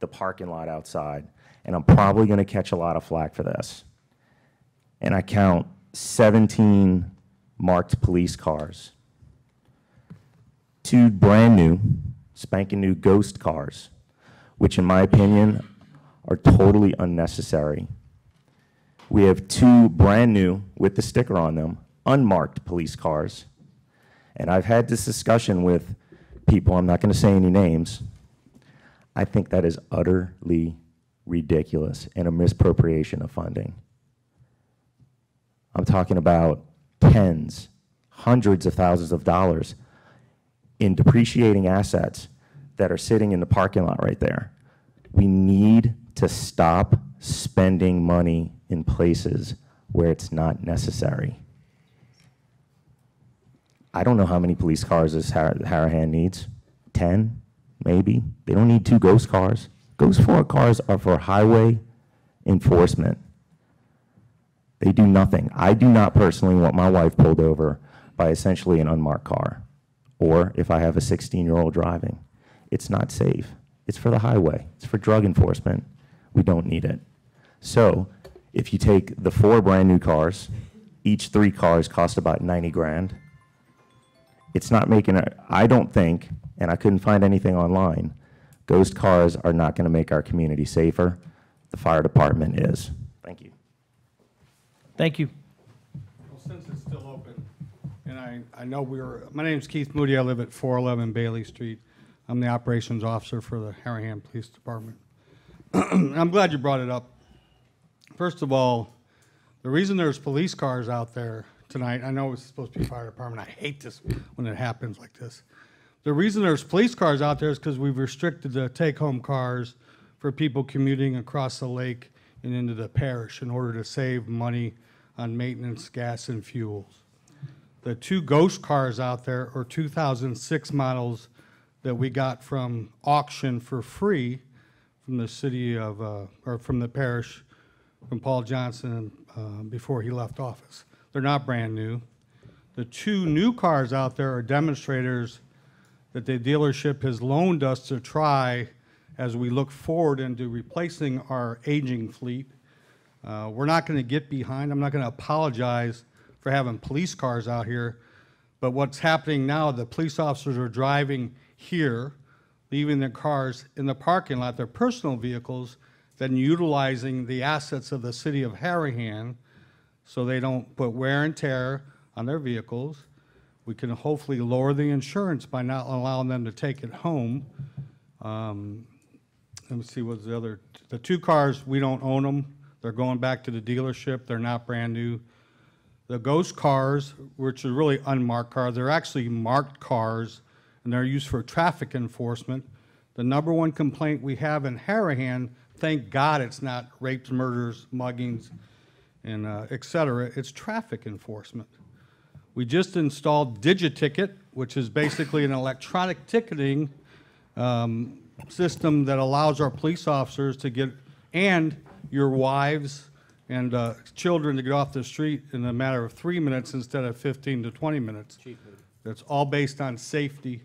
the parking lot outside, and I'm probably gonna catch a lot of flack for this, and I count 17 marked police cars, 2 brand new, spanking new ghost cars, which in my opinion are totally unnecessary. We have 2 brand new, with the sticker on them, unmarked police cars. And I've had this discussion with people, I'm not gonna say any names. I think that is utterly ridiculous and a misappropriation of funding. I'm talking about tens, hundreds of thousands of dollars in depreciating assets that are sitting in the parking lot right there. We need to stop spending money in places where it's not necessary. I don't know how many police cars this Harahan needs. 10, maybe. They don't need 2 ghost cars. Ghost cars are for highway enforcement. They do nothing. I do not personally want my wife pulled over by essentially an unmarked car. Or if I have a 16-year-old driving. It's not safe. It's for the highway. It's for drug enforcement. We don't need it. So if you take the 4 brand new cars, each 3 cars cost about 90 grand. It's not making I don't think, and I couldn't find anything online, ghost cars are not going to make our community safer. The fire department is. Thank you. Thank you. Well, since it's still open, and I know my name's Keith Moody, I live at 411 Bailey Street. I'm the operations officer for the Harahan Police Department. I'm glad you brought it up. First of all, the reason there's police cars out there tonight, I know it's supposed to be fire department, I hate this when it happens like this. The reason there's police cars out there is because we've restricted the take-home cars for people commuting across the lake and into the parish in order to save money on maintenance, gas, and fuels. The two ghost cars out there are 2006 models that we got from auction for free from the city of, or from the parish, from Paul Johnson before he left office. They're not brand new. The two new cars out there are demonstrators that the dealership has loaned us to try as we look forward into replacing our aging fleet. We're not going to get behind. I'm not going to apologize for having police cars out here, but what's happening now, the police officers are driving here, leaving their cars in the parking lot, their personal vehicles, then utilizing the assets of the city of Harahan so they don't put wear and tear on their vehicles. We can hopefully lower the insurance by not allowing them to take it home. Let me see what's the other. The two cars, we don't own them. They're going back to the dealership. They're not brand new. The ghost cars, which are really unmarked cars, they're actually marked cars, and they're used for traffic enforcement. The number one complaint we have in Harahan, thank God it's not rapes, murders, muggings, and et cetera, it's traffic enforcement. We just installed DigiTicket, which is basically an electronic ticketing system that allows our police officers to get, and your wives and children to get off the street in a matter of 3 minutes instead of 15 to 20 minutes. That's all based on safety.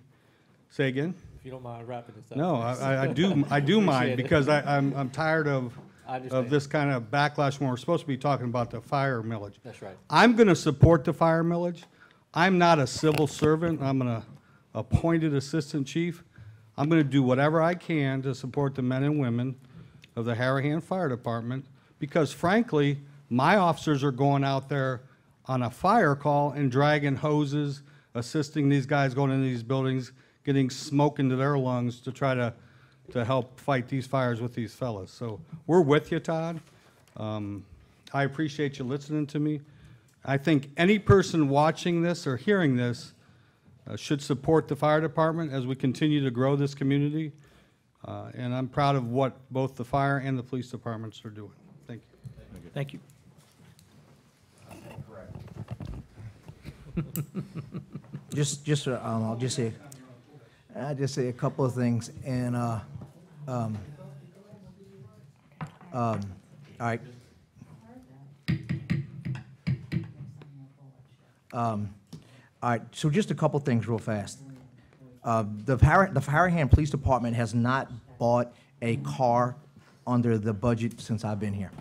Say again? If you don't mind wrapping this up. No, I do mind Appreciate it. because I'm tired of I understand. this kind of backlash when we're supposed to be talking about the fire millage. That's right. I'm going to support the fire millage. I'm not a civil servant. I'm an appointed assistant chief. I'm going to do whatever I can to support the men and women of the Harahan Fire Department because, frankly, my officers are going out there on a fire call and dragging hoses, assisting these guys going into these buildings, getting smoke into their lungs to try to help fight these fires with these fellas. So we're with you, Todd. I appreciate you listening to me. I think any person watching this or hearing this should support the fire department as we continue to grow this community. And I'm proud of what both the fire and the police departments are doing. Thank you. Thank you. I'll just say a couple of things, and all right. All right, so just a couple things real fast. The Harahan Police Department has not bought a car under the budget since I've been here.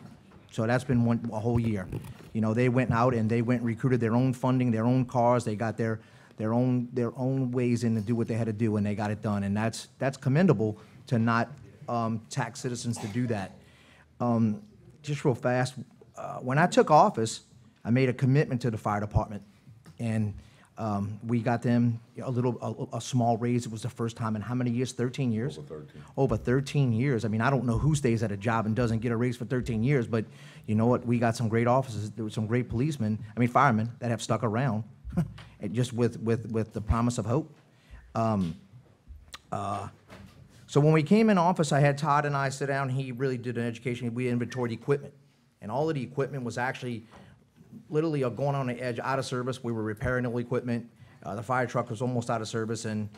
So that's been a whole year. You know, they went out and they went and recruited their own funding, their own cars. They got their own ways in to do what they had to do, and they got it done. And that's commendable to not tax citizens to do that. Just real fast, when I took office, I made a commitment to the fire department, and we got them a small raise. It was the first time in how many years? 13 years? Over 13. Over 13 years. I mean, I don't know who stays at a job and doesn't get a raise for 13 years, but you know what? We got some great officers. There were some great firemen that have stuck around, and just with the promise of hope. So when we came in office, I had Todd and I sit down. He really did an education. We inventoried equipment, and all of the equipment was actually literally going on the edge, out of service. We were repairing all equipment. The fire truck was almost out of service, and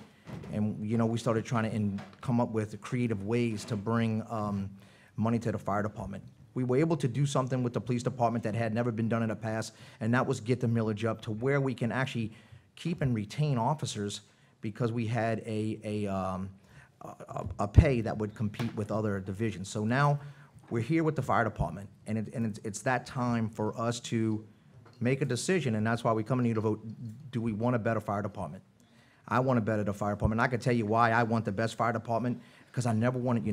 you know, we started trying to come up with creative ways to bring money to the fire department. We were able to do something with the police department that had never been done in the past, and that was get the millage up to where we can actually keep and retain officers, because we had a pay that would compete with other divisions. So now we're here with the fire department, and it's that time for us to make a decision, and that's why we come in here to vote. Do we want a better fire department? I want a better fire department. I can tell you why I want the best fire department, because I never want to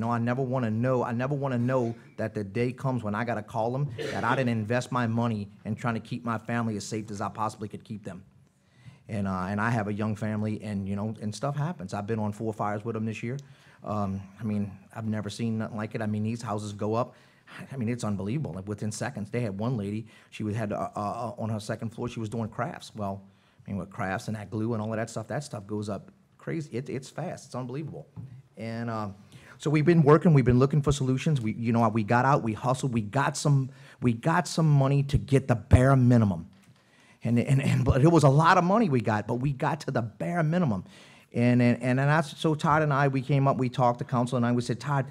know that the day comes when I got to call them that I didn't invest my money in trying to keep my family as safe as I possibly could keep them. And I have a young family, and you know, and stuff happens. I've been on 4 fires with them this year. I mean, I've never seen nothing like it. I mean, these houses go up. I mean, it's unbelievable. Like within seconds, they had one lady. She had on her second floor. She was doing crafts. Well, I mean, with crafts and that glue and all of that stuff goes up crazy. It's fast. It's unbelievable. And So we've been working, we've been looking for solutions. We got out, we hustled, we got some money to get the bare minimum. But it was a lot of money we got, but we got to the bare minimum. And that's, so Todd and I, we came up, we talked to council, and we said, Todd,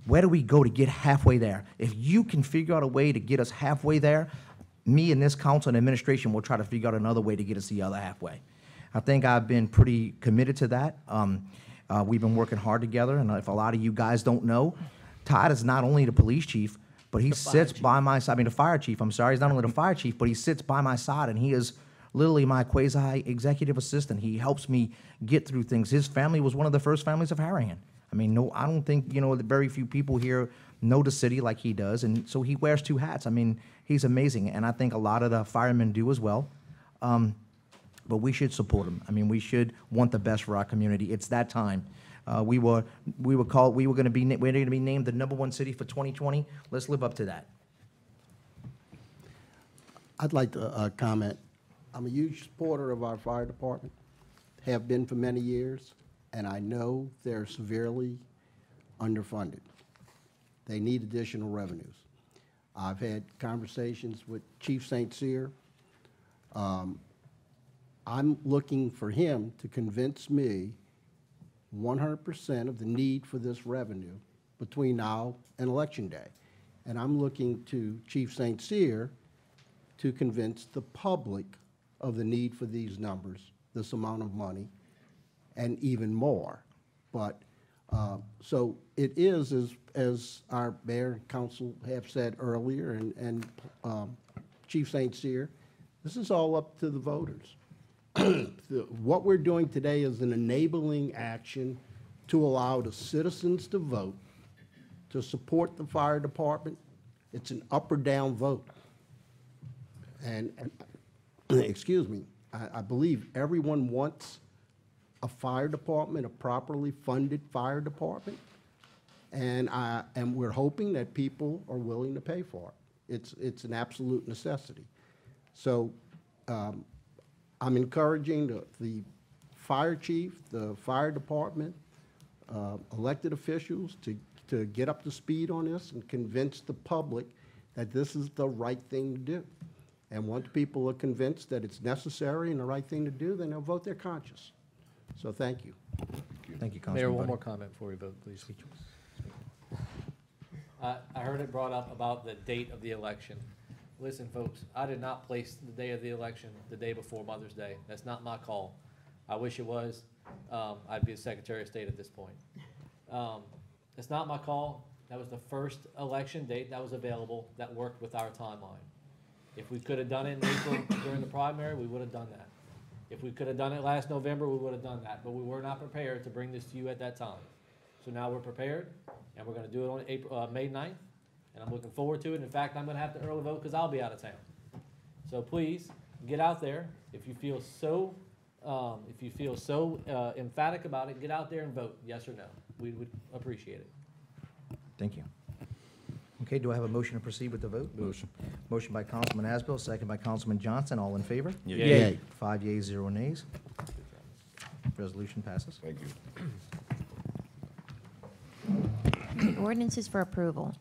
where do we go to get halfway there? If you can figure out a way to get us halfway there, me and this council and administration will try to figure out another way to get us the other halfway. I think I've been pretty committed to that. We've been working hard together, and if a lot of you guys don't know, Todd is not only the police chief, but he sits by my side. I mean, the fire chief, I'm sorry. He's not only the fire chief, but he sits by my side, and he is literally my quasi-executive assistant. He helps me get through things. His family was one of the first families of Harahan. I mean, no, I don't think, very few people here know the city like he does, and so he wears two hats. I mean, he's amazing, and I think a lot of the firemen do as well. But we should support him. I mean, we should want the best for our community. It's that time. We're going to be named the #1 city for 2020. Let's live up to that. I'd like to comment. I'm a huge supporter of our fire department, have been for many years, and I know they're severely underfunded. They need additional revenues. I've had conversations with Chief St. Cyr. I'm looking for him to convince me 100% of the need for this revenue between now and Election Day. And I'm looking to Chief St. Cyr to convince the public of the need for these numbers, this amount of money, and even more. But so it is, as our mayor and council have said earlier, and Chief St. Cyr, this is all up to the voters. What we're doing today is an enabling action to allow the citizens to vote, to support the fire department. It's an up or down vote. And excuse me, I believe everyone wants a fire department, a properly funded fire department, and we're hoping that people are willing to pay for it. It's an absolute necessity. So I'm encouraging the fire chief, the fire department, elected officials to get up to speed on this and convince the public that this is the right thing to do. And once people are convinced that it's necessary and the right thing to do, then they'll vote their conscience. So thank you. Thank you, Councilman Mayor, one Budde. more comment before we vote, please. I heard it brought up about the date of the election. Listen, folks, I did not place the day of the election the day before Mother's Day. That's not my call. I wish it was. I'd be the Secretary of State at this point. It's not my call. That was the first election date that was available that worked with our timeline. If we could have done it in April during the primary, we would have done that. If we could have done it last November, we would have done that. But we were not prepared to bring this to you at that time. So now we're prepared, and we're going to do it on May 9th. And I'm looking forward to it. In fact, I'm going to have to early vote because I'll be out of town. So please get out there. If you feel so, emphatic about it, get out there and vote, yes or no. We would appreciate it. Thank you. Okay, do I have a motion to proceed with the vote? Motion. Motion by Councilman Asbill, second by Councilman Johnson. All in favor? Yay. 5 yeas, 0 nays. Resolution passes. Thank you. Ordinances for approval.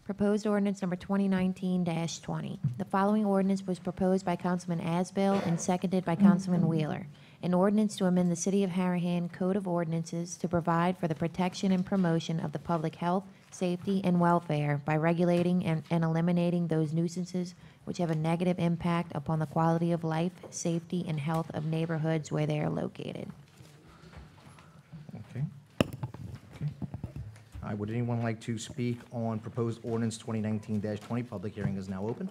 Proposed ordinance number 2019-20. The following ordinance was proposed by Councilman Asbill and seconded by Councilman Wheeler. An ordinance to amend the City of Harahan Code of Ordinances to provide for the protection and promotion of the public health, safety, and welfare by regulating and eliminating those nuisances which have a negative impact upon the quality of life, safety, and health of neighborhoods where they are located. Okay. All right, would anyone like to speak on proposed ordinance 2019-20? Public hearing is now open.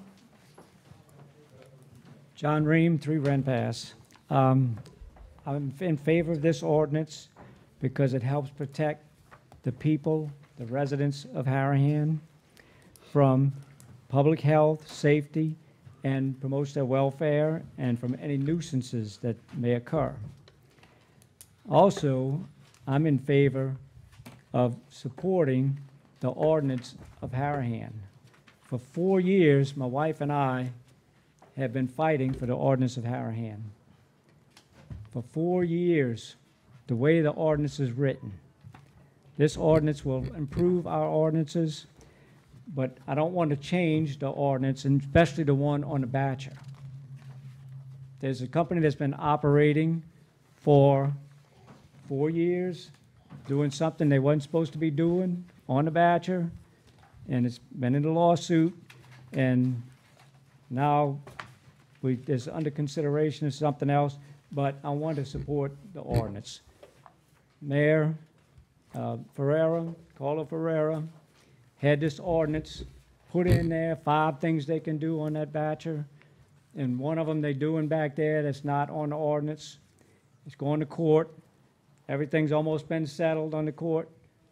John Ream, 3 Ren Pass. I'm in favor of this ordinance because it helps protect the people, the residents of Harahan, from public health, safety, and promotes their welfare, and from any nuisances that may occur. Also, I'm in favor of supporting the ordinance of Harahan. For 4 years, my wife and I have been fighting for the ordinance of Harahan. For 4 years, the way the ordinance is written, This ordinance will improve our ordinances, but I don't want to change the ordinance, and especially the one on the Batcher. There's a company that's been operating for 4 years, doing something they wasn't supposed to be doing on the Batcher, and it's been in a lawsuit, and now it's under consideration as something else, but I want to support the ordinance. Mayor Carlo Ferrera, had this ordinance put in there, 5 things they can do on that Batcher, and one of them they doing back there that's not on the ordinance. It's going to court. Everything's almost been settled on the court.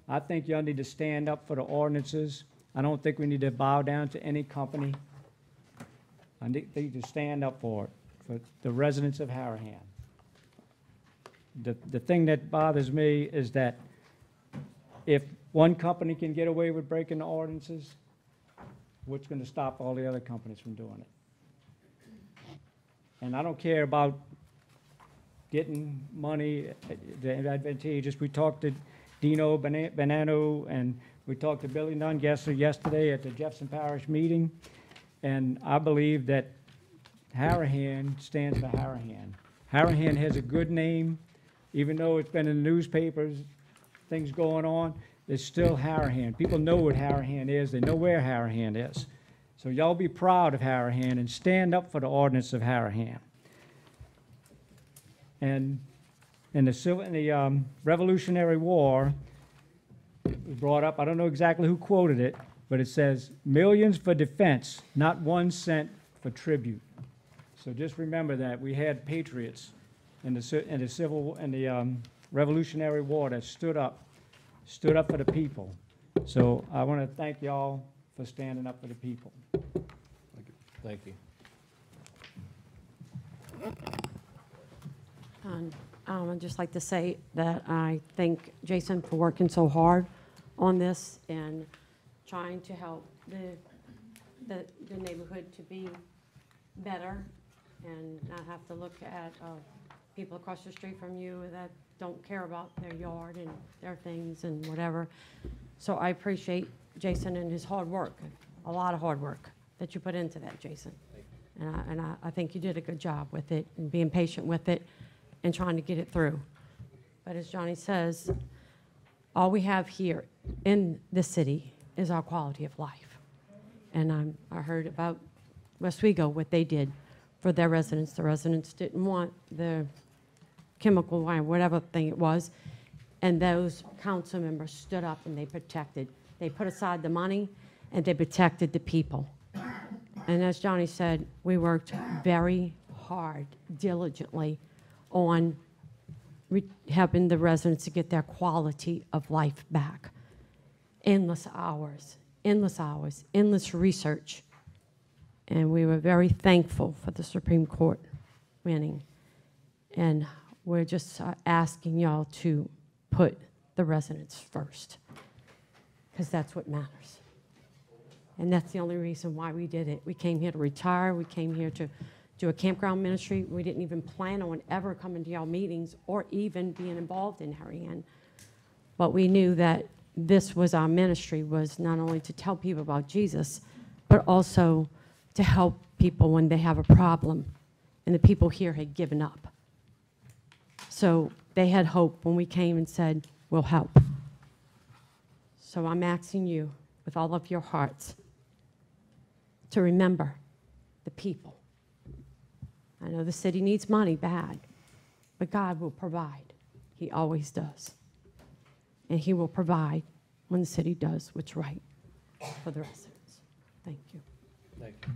I think y'all need to stand up for the ordinances. I don't think we need to bow down to any company. I need to stand up for it, for the residents of Harahan. The thing that bothers me is that if one company can get away with breaking the ordinances, what's going to stop all the other companies from doing it? And I don't care about getting money advantageous. We talked to Dino Bonanno, and we talked to Billy Nungesser yesterday at the Jefferson Parish meeting, and I believe that Harahan stands for Harahan. Harahan has a good name, even though it's been in the newspapers, things going on, it's still Harahan. People know what Harahan is. They know where Harahan is. So y'all be proud of Harahan and stand up for the ordinance of Harahan. And in the Revolutionary War, it was brought up, I don't know exactly who quoted it, but it says, "Millions for defense, not 1 cent for tribute." So just remember that. We had patriots in the Revolutionary War that stood up for the people. So I want to thank y'all for standing up for the people. Thank you. I'd just like to say that I thank Jason for working so hard on this and trying to help the neighborhood to be better and not have to look at people across the street from you that don't care about their yard and their things and whatever. So I appreciate Jason and his hard work, a lot of hard work that you put into that, Jason. And I think you did a good job with it and being patient with it and trying to get it through. But as Johnny says, all we have here in this city is our quality of life. And I heard about Westwego, what they did for their residents. The residents didn't want the chemical wine, whatever thing it was, and those council members stood up and they protected. They put aside the money and they protected the people. And as Johnny said, we worked very hard, diligently on helping the residents to get their quality of life back. Endless hours, endless research. And we were very thankful for the Supreme Court winning. And we're just asking y'all to put the residents first, because that's what matters. And that's the only reason why we did it. We came here to retire. We came here to do a campground ministry. We didn't even plan on ever coming to y'all meetings or even being involved in Harahan. But we knew that this was our ministry, was not only to tell people about Jesus, but also to help people when they have a problem. And the people here had given up. So they had hope when we came and said, we'll help. So I'm asking you with all of your hearts to remember the people. I know the city needs money bad, but God will provide. He always does. And he will provide when the city does what's right for the residents. Thank you. Thank you.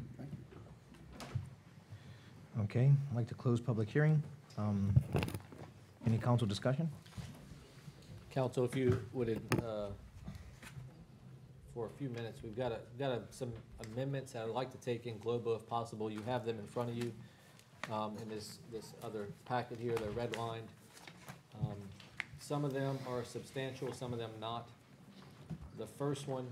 Okay, I'd like to close public hearing. Any council discussion? Council, if you would, for a few minutes, we've got some amendments that I'd like to take in global if possible. You have them in front of you in this other packet here. They're redlined. Some of them are substantial, some of them not. The first one,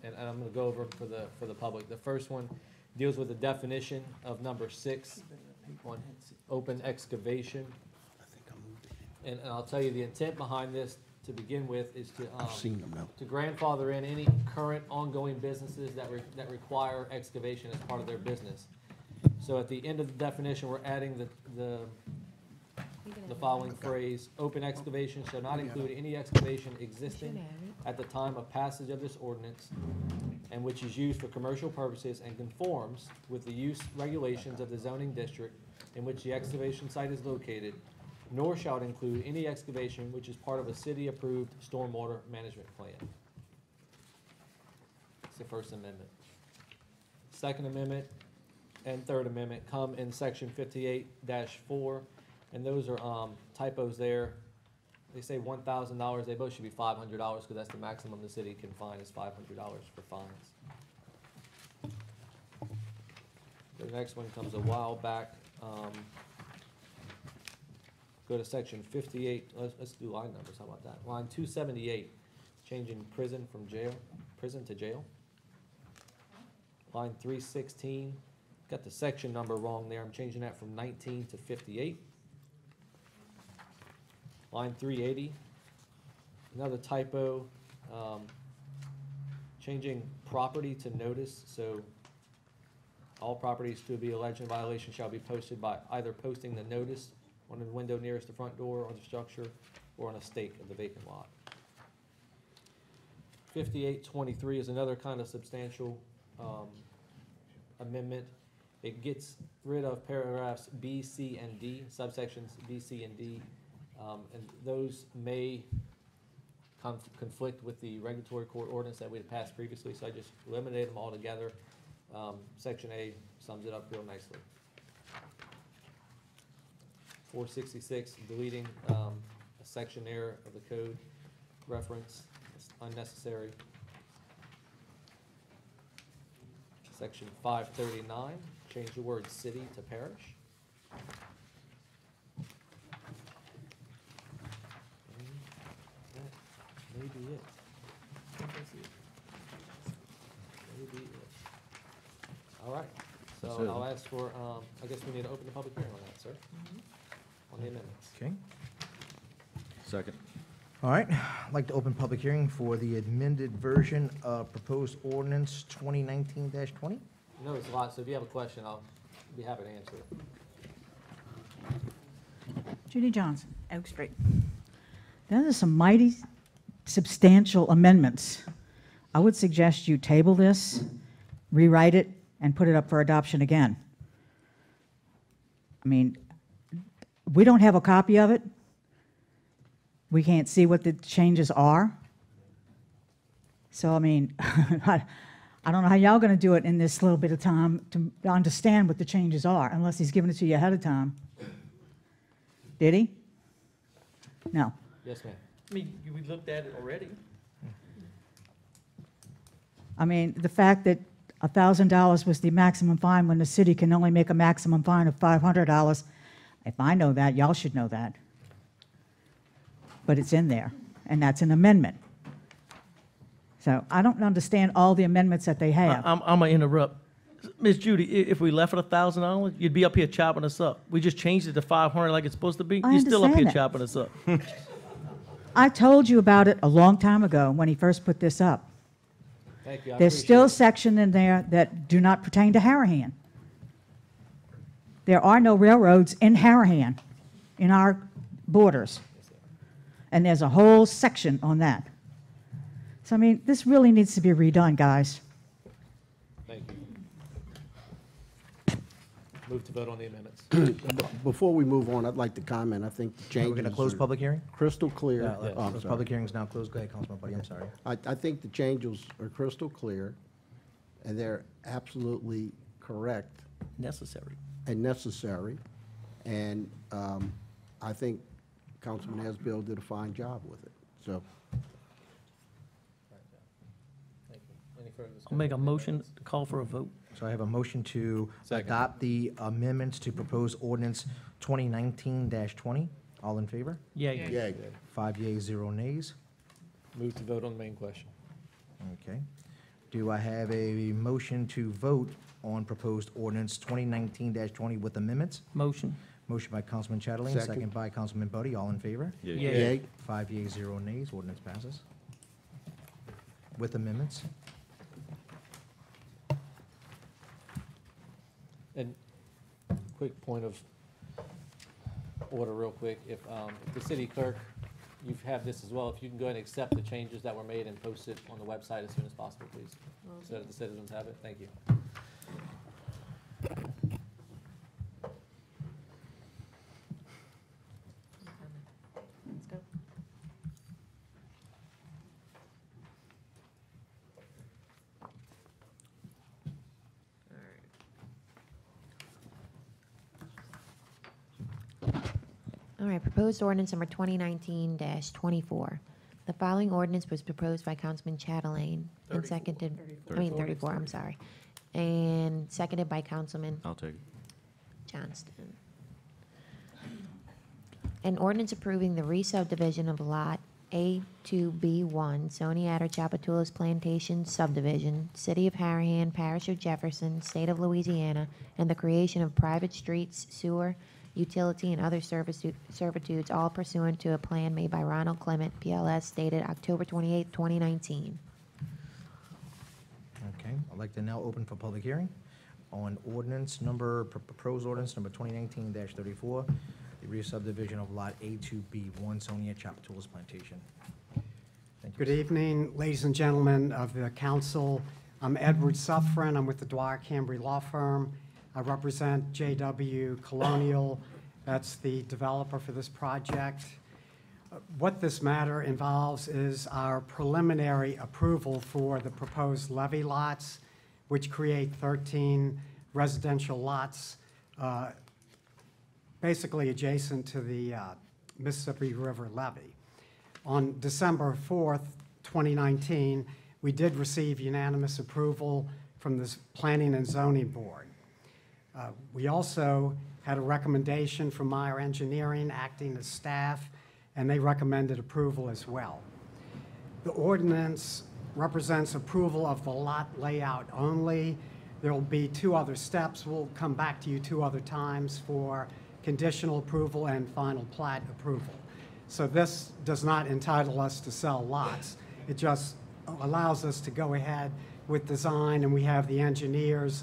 and I'm going to go over them for the public. The first one deals with the definition of number 6 on open excavation. And I'll tell you the intent behind this, to begin with is to, I've seen them now. to grandfather in any current ongoing businesses that require excavation as part of their business. So at the end of the definition, we're adding the following phrase: open excavation shall not include any excavation existing at the time of passage of this ordinance and which is used for commercial purposes and conforms with the use regulations of the zoning district in which the excavation site is located, nor shall it include any excavation which is part of a city-approved stormwater management plan. It's the First Amendment. Second Amendment and Third Amendment come in section 58-4, and those are typos there. They say $1,000, they both should be $500, because that's the maximum the city can fine is $500 for fines. The next one comes a while back. Go to section 58, let's do line numbers, how about that? Line 278, changing prison to jail. Line 316, got the section number wrong there, I'm changing that from 19 to 58. Line 380, another typo, changing property to notice, so all properties to be alleged in violation shall be posted by either posting the notice on the window nearest the front door or the structure, or on a stake of the vacant lot. 5823 is another kind of substantial amendment. It gets rid of paragraphs B, C, and D, subsections B, C, and D, and those may conflict with the regulatory court ordinance that we had passed previously, so I just eliminated them all together. Section A sums it up real nicely. 466, deleting a section there of the code reference. It's unnecessary. Section 539, change the word city to parish. That may be it. That's it. Maybe it. All right, so That's it. I'll ask for, I guess we need to open the public hearing on that, sir, on the amendments. Okay. Second. All right, I'd like to open public hearing for the amended version of proposed ordinance 2019-20. No, it's a lot, so if you have a question, I'll be happy to answer it. Judy Johnson, Oak Street. Those are some mighty substantial amendments. I would suggest you table this, rewrite it, and put it up for adoption again. I mean, we don't have a copy of it. We can't see what the changes are. So, I mean, I don't know how y'all going to do it in this little bit of time to understand what the changes are, unless he's giving it to you ahead of time. Did he? No. Yes, ma'am. I mean, we looked at it already. I mean, the fact that $1,000 was the maximum fine when the city can only make a maximum fine of $500, if I know that, y'all should know that. But it's in there, and that's an amendment. So I don't understand all the amendments that they have. I'm gonna interrupt. Ms. Judy, if we left it $1,000, you'd be up here chopping us up. We just changed it to 500 like it's supposed to be. I You're still up here understand that. chopping us up. I told you about it a long time ago when he first put this up. Thank you, I There's appreciate still it. sections in there that do not pertain to Harahan. There are no railroads in Harahan, in our borders. And there's a whole section on that. So, I mean, this really needs to be redone, guys. Thank you. Move to vote on the amendments. Before we move on, I'd like to comment. I think the changes We're going to close are public hearing? crystal clear. Yeah, Oh, I'm the sorry. public hearing's now closed. Go ahead, Councilman Buddy, I'm sorry. I think the changes are crystal clear, and they're absolutely correct Necessary. and necessary. And I think Councilman Asbill did a fine job with it. So Thank you. Any further discussion? I'll make a motion to call for a vote. So I have a motion to Second. adopt the amendments to proposed ordinance 2019-20. All in favor? Yay. yay. 5 yeas, 0 nays. Move to vote on the main question. Okay. Do I have a motion to vote on proposed ordinance 2019-20 with amendments? Motion. Motion by Councilman Chatelain, Second. second by Councilman Buddy. All in favor? Yay. 5 yeas, 0 nays. Ordinance passes. With amendments. And quick point of order real quick, if the city clerk, you've had this as well, if you can go ahead and accept the changes that were made and post it on the website as soon as possible, please, so that the citizens have it. Thank you. Let's go. All right, proposed ordinance number 2019-24. The following ordinance was proposed by Councilman Chatelain and seconded, 34, I'm sorry, and seconded by Councilman I'll take it. Johnston. An ordinance approving the re-subdivision of Lot A2B1, Sony Chapatulas Plantation Subdivision, City of Harahan, Parish of Jefferson, State of Louisiana, and the creation of private streets, sewer, utility, and other servitudes, all pursuant to a plan made by Ronald Clement, PLS, dated October 28, 2019. Okay, I'd like to now open for public hearing on ordinance number, proposed ordinance number 2019-34, the re-subdivision of Lot A2B1, Sonia Chapatulas Plantation. Thank you. Good evening, ladies and gentlemen of the council. I'm Edward Suffren. I'm with the Dwyer Cambry Law Firm. I represent JW Colonial. That's the developer for this project. What this matter involves is our preliminary approval for the proposed levee lots, which create 13 residential lots, basically adjacent to the Mississippi River levee. On December 4th, 2019, we did receive unanimous approval from the Planning and Zoning Board. We also had a recommendation from Meyer Engineering acting as staff, and they recommended approval as well. The ordinance represents approval of the lot layout only. There will be 2 other steps. We'll come back to you 2 other times for conditional approval and final plat approval. So this does not entitle us to sell lots. It just allows us to go ahead with design, and we have the engineers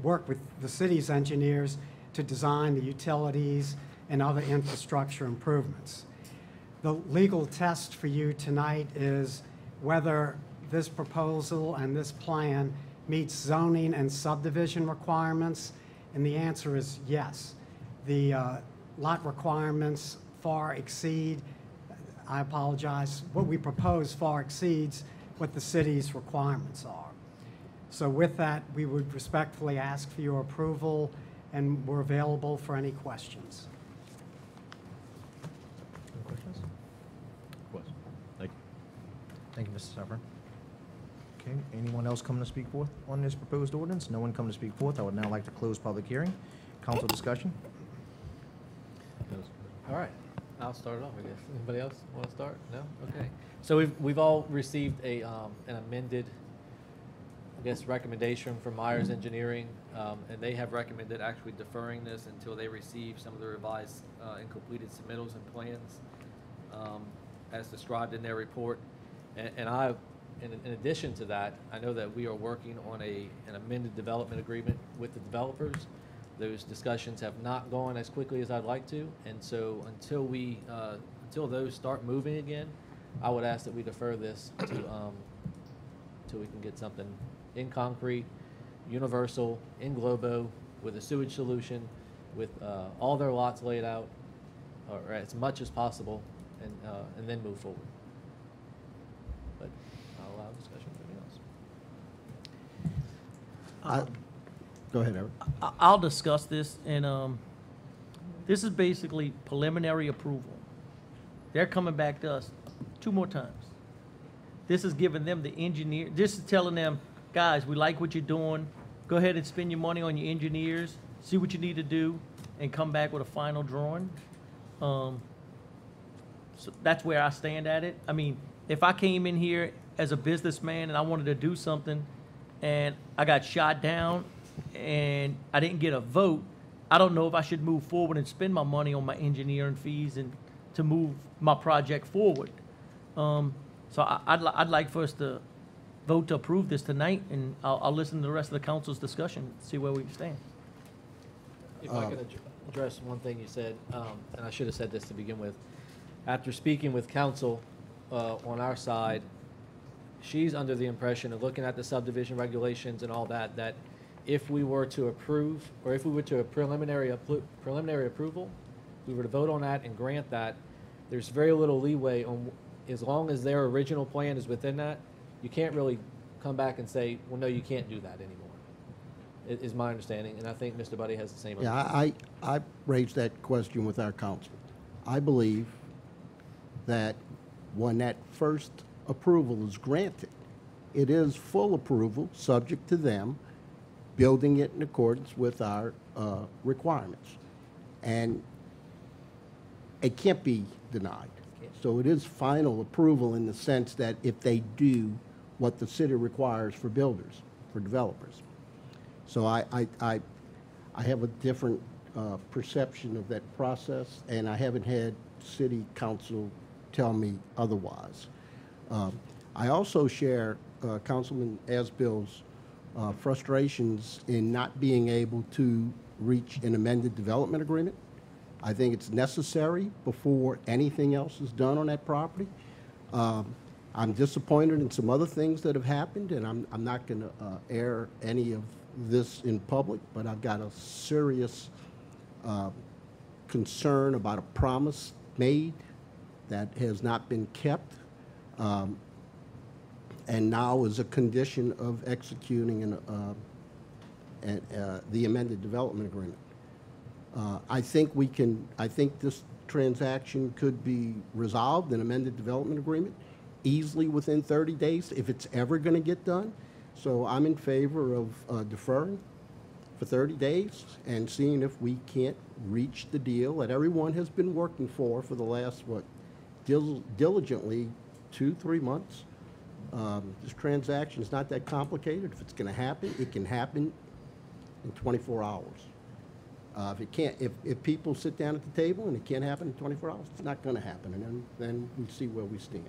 work with the city's engineers to design the utilities and other infrastructure improvements. The legal test for you tonight is whether this proposal and this plan meets zoning and subdivision requirements, and the answer is yes. The lot requirements far exceed, I apologize, what we propose far exceeds what the city's requirements are. So with that, we would respectfully ask for your approval, and we're available for any questions. Any questions? Thank you. Thank you, Mr. Suffren. Okay, anyone else coming to speak forth on this proposed ordinance? No one coming to speak forth. I would now like to close public hearing. Council discussion. All right, I'll start it off, I guess. Anybody else want to start? No? Okay. So we've all received an amended, I guess, recommendation from Myers Engineering, and they have recommended actually deferring this until they receive some of the revised and completed submittals and plans as described in their report. And I, in addition to that, I know that we are working on an amended development agreement with the developers. Those discussions have not gone as quickly as I'd like to, and so until those start moving again, I would ask that we defer this to till we can get something in concrete, universal, in globo, with a sewage solution, with all their lots laid out, or as much as possible, and then move forward. But I'll allow discussion for anything else. Go ahead, Eric. I'll discuss this, and this is basically preliminary approval. They're coming back to us 2 more times. This is giving them the engineer, this is telling them, guys, we like what you're doing. Go ahead and spend your money on your engineers, see what you need to do, and come back with a final drawing. So that's where I stand at it. I mean, if I came in here as a businessman and I wanted to do something, and I got shot down, and I didn't get a vote, I don't know if I should move forward and spend my money on my engineering fees and to move my project forward. So I'd like for us to vote to approve this tonight, and I'll listen to the rest of the council's discussion, see where we stand. If I can address one thing you said, and I should have said this to begin with. After speaking with council on our side, she's under the impression of looking at the subdivision regulations and all that, that if we were to approve, or if we were to a preliminary approval, we were to vote on that and grant that, there's very little leeway on, as long as their original plan is within that, you can't really come back and say, well, no, you can't do that anymore, is my understanding, and I think Mr. Buddy has the same understanding. Yeah, I raised that question with our council. I believe that when that first approval is granted, it is full approval, subject to them building it in accordance with our requirements. And it can't be denied. So it is final approval in the sense that if they do what the city requires for builders, for developers. So I have a different perception of that process, and I haven't had city council tell me otherwise. I also share Councilman Asbill's frustrations in not being able to reach an amended development agreement. I think it's necessary before anything else is done on that property. I'm disappointed in some other things that have happened, and I'm not going to air any of this in public, but I've got a serious concern about a promise made that has not been kept, and now is a condition of executing the amended development agreement. I think this transaction could be resolved, an amended development agreement, easily within 30 days, if it's ever going to get done. So I'm in favor of deferring for 30 days and seeing if we can't reach the deal that everyone has been working for the last, diligently 2-3 months. This transaction is not that complicated. If it's going to happen, it can happen in 24 hours. If people sit down at the table and it can't happen in 24 hours, it's not going to happen, and then we see where we stand.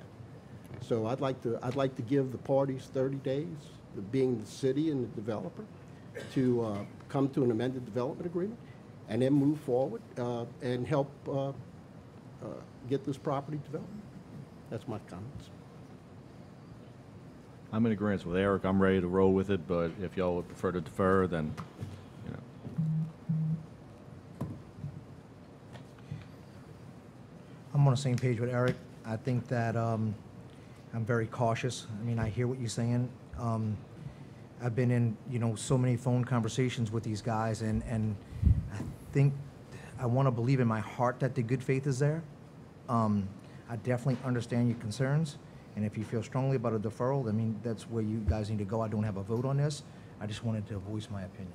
So I'd like to give the parties 30 days, being the city and the developer, to come to an amended development agreement, and then move forward and help get this property developed. That's my comments. I'm in agreement with Eric. I'm ready to roll with it, but if y'all would prefer to defer, then, you know. I'm on the same page with Eric. I think that I'm very cautious. I mean, I hear what you're saying. I've been in, so many phone conversations with these guys, and I think I want to believe in my heart that the good faith is there. I definitely understand your concerns, and if you feel strongly about a deferral, I mean, that's where you guys need to go. I don't have a vote on this. I just wanted to voice my opinion.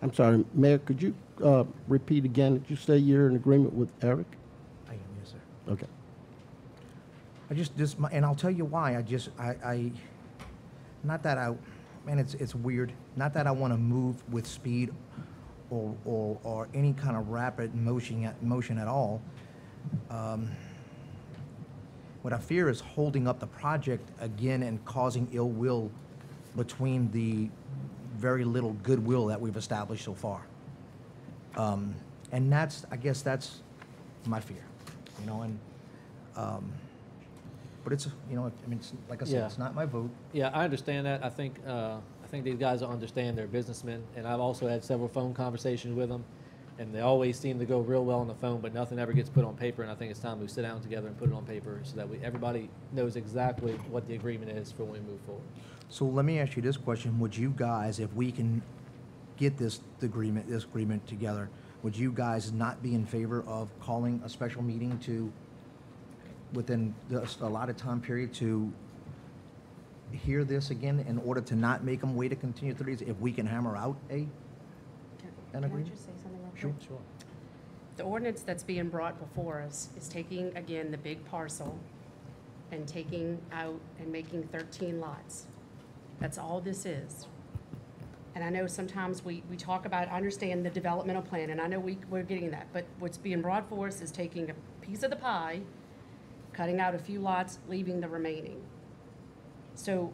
I'm sorry, Mayor, could you repeat again? Did you say you're in agreement with Eric? I am, yes, sir. Okay. And I'll tell you why. It's weird. Not that I want to move with speed or any kind of rapid motion at all. What I fear is holding up the project again and causing ill will between the very little goodwill that we've established so far. And I guess that's my fear, but it's, it's, like I said, Yeah. It's not my vote. Yeah, I understand that. I think these guys will understand they're businessmen, and I've also had several phone conversations with them, and they always seem to go real well on the phone, but nothing ever gets put on paper, and I think it's time we sit down together and put it on paper so that everybody knows exactly what the agreement is for when we move forward. So let me ask you this question. Would you guys, if we can get this agreement together, would you guys not be in favor of calling a special meeting within the allotted time period to hear this again in order to not make them wait to continue 30 days if we can hammer out an agreement? Can I just say something real quick? Sure. The ordinance that's being brought before us is taking, again, the big parcel and taking out and making 13 lots. That's all this is. And I know sometimes we talk about, I understand the developmental plan, and I know we're getting that, but what's being brought for us is taking a piece of the pie, cutting out a few lots, leaving the remaining. So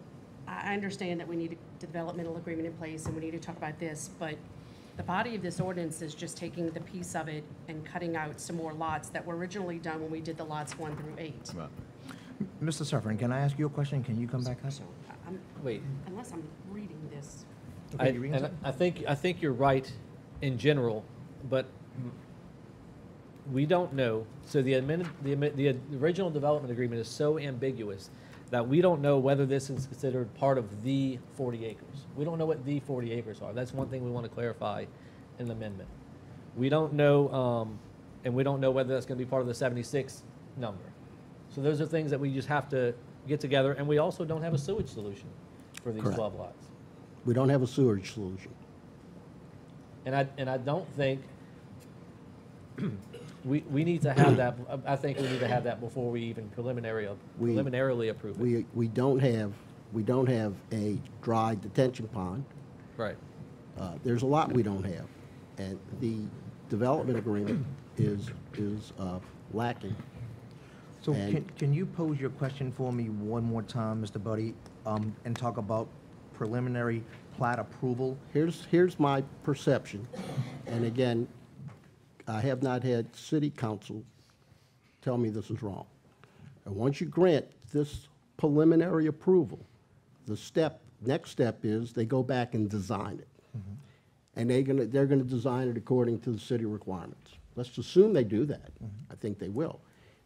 I understand that we need a developmental agreement in place and we need to talk about this, but the body of this ordinance is just taking the piece of it and cutting out some more lots that were originally done when we did the lots 1 through 8. Mr. Suffern, can I ask you a question? Can you come back up? Wait. Unless I'm reading this. Okay, you reading And something? I think you're right in general, but we don't know. So the original development agreement is so ambiguous that we don't know whether this is considered part of the 40 acres. We don't know what the 40 acres are. That's one thing we want to clarify in the amendment. We don't know, and we don't know whether that's going to be part of the 76 number. So those are things that we just have to get together, and we also don't have a sewage solution for these Correct. 12 lots. We don't have a sewage solution. And I don't think we need to have that. I think we need to have that before we even preliminarily approve it. We don't have a dry detention pond. Right. There's a lot we don't have, and the development agreement is lacking. So And- can you pose your question for me one more time, Mr. Buddy, and talk about preliminary plat approval? Here's my perception, and again, I have not had city council tell me this is wrong. And once you grant this preliminary approval, next step is they go back and design it. And they're gonna design it according to the city requirements. Let's assume they do that. I think they will.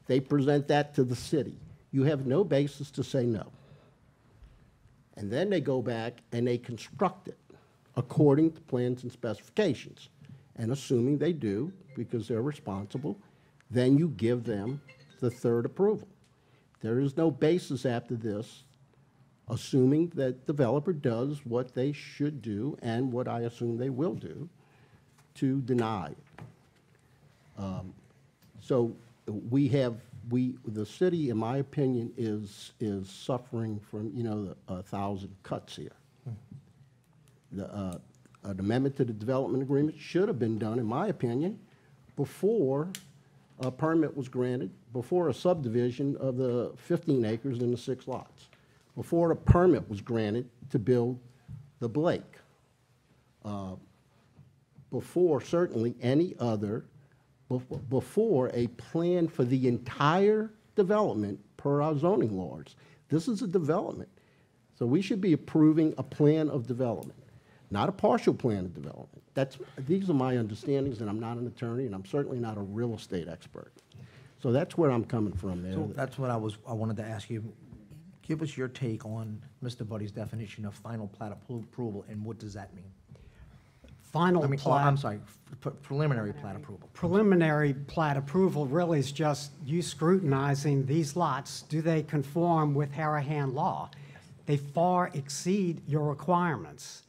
They present that to the city. You have no basis to say no. And then they go back and they construct it according to plans and specifications. And assuming they do, because they're responsible, then you give them the third approval. There is no basis after this, assuming that developer does what they should do and what I assume they will do, to deny it. So the city, in my opinion, is suffering from, the 1,000 cuts here. An amendment to the development agreement should have been done, in my opinion, before a permit was granted, before a subdivision of the 15 acres and the 6 lots, before a permit was granted to build the Blake, before certainly any other, before a plan for the entire development per our zoning laws. This is a development. So we should be approving a plan of development, not a partial plan of development. These are my understandings, and I'm not an attorney, and I'm certainly not a real estate expert. So that's where I'm coming from there. So that's what I wanted to ask you. Give us your take on Mr. Buddy's definition of final plat approval, and what does that mean? I'm sorry, preliminary plat approval. Preliminary plat approval really is just you scrutinizing these lots. Do they conform with Harahan law? They far exceed your requirements.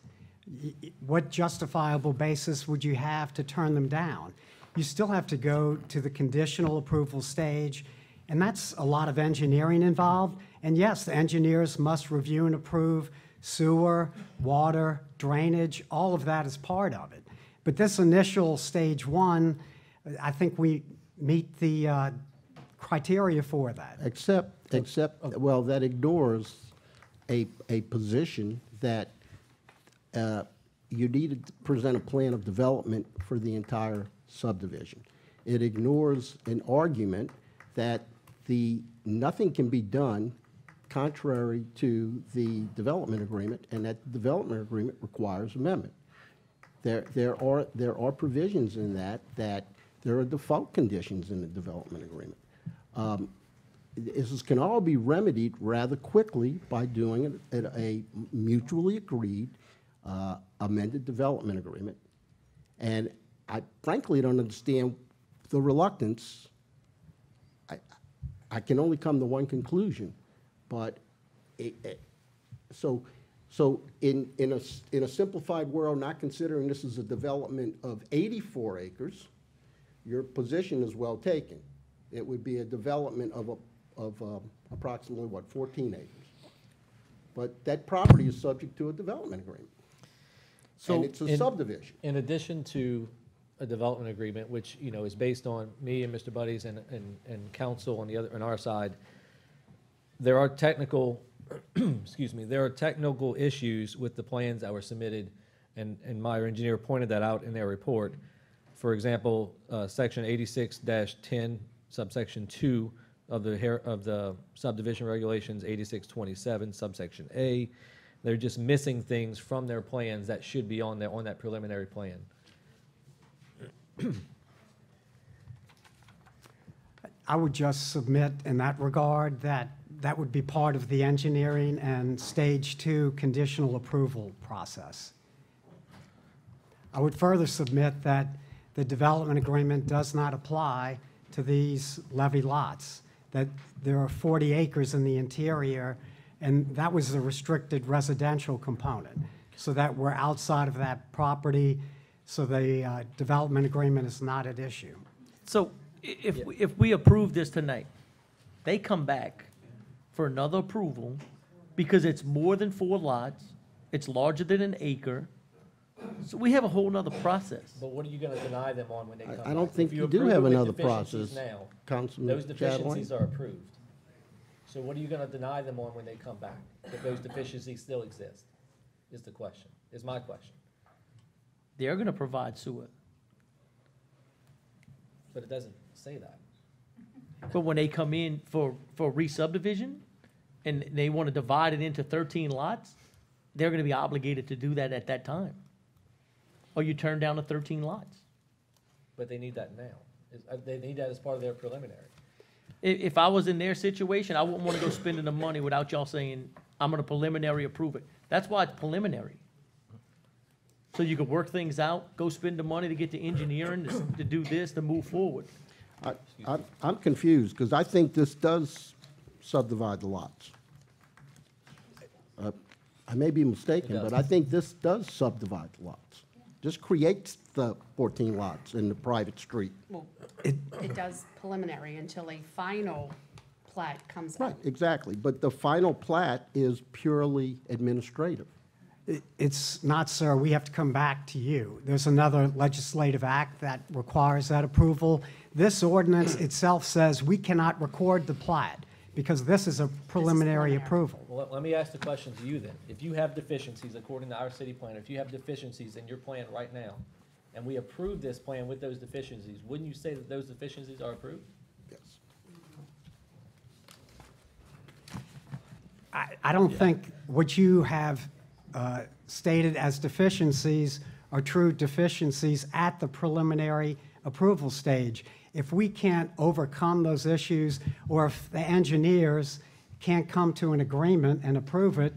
What justifiable basis would you have to turn them down? You still have to go to the conditional approval stage, and that's a lot of engineering involved. And yes, the engineers must review and approve sewer, water, drainage, all of that is part of it. But this initial stage 1, I think we meet the criteria for that. Except, well, that ignores a position that you need to present a plan of development for the entire subdivision. It ignores an argument that nothing can be done contrary to the development agreement, and that the development agreement requires amendment. There are provisions in that there are default conditions in the development agreement. This can all be remedied rather quickly by doing a mutually agreed amended development agreement. And I frankly don't understand the reluctance. I can only come to one conclusion, but so in a simplified world, not considering this is a development of 84 acres, your position is well taken. It would be a development of approximately, 14 acres. But that property is subject to a development agreement. So And it's a subdivision. In addition to a development agreement, which, is based on me and Mr. Buddies and council on our side, there are technical, there are technical issues with the plans that were submitted, and my engineer pointed that out in their report. For example, section 86-10, subsection 2 of the subdivision regulations, 8627, subsection A. They're just missing things from their plans that should be on that preliminary plan. I would just submit in that regard that that would be part of the engineering and stage 2 conditional approval process. I would further submit that the development agreement does not apply to these levy lots, that there are 40 acres in the interior, and that was the restricted residential component, so that we're outside of that property, so the development agreement is not at issue. So if we approve this tonight, they come back for another approval because it's more than 4 lots, it's larger than an acre, so we have a whole nother process. But what are you gonna deny them on when they come back? I don't think If you do approve have it with another deficiencies process, now, Councilman those Chatelain. deficiencies are approved. So what are you gonna deny them on when they come back? If those deficiencies still exist, is the question, is my question. They're gonna provide sewer. But it doesn't say that. But when they come in for re-subdivision, and they want to divide it into 13 lots, they're going to be obligated to do that at that time. Or you turn down the 13 lots. But they need that now. They need that as part of their preliminary. If I was in their situation, I wouldn't want to go spending the money without y'all saying, I'm going to preliminary approve it. That's why it's preliminary. So you could work things out, go spend the money to get the engineering, to do this, to move forward. I'm confused, because I think this does subdivide the lots. I may be mistaken, but I think this does subdivide the lots. Just creates the 14 lots in the private street. Well, it does preliminary until a final plat comes Right, out. exactly, but the final plat is purely administrative. It's not, sir. We have to come back to you. There's another legislative act that requires that approval. This ordinance itself says we cannot record the plat because this is a preliminary approval. Well, let me ask the question to you then. If you have deficiencies, according to our city plan, if you have deficiencies in your plan right now, and we approve this plan with those deficiencies, wouldn't you say that those deficiencies are approved? Yes. I don't think what you have stated as deficiencies are true deficiencies at the preliminary approval stage. If we can't overcome those issues, or if the engineers can't come to an agreement and approve it,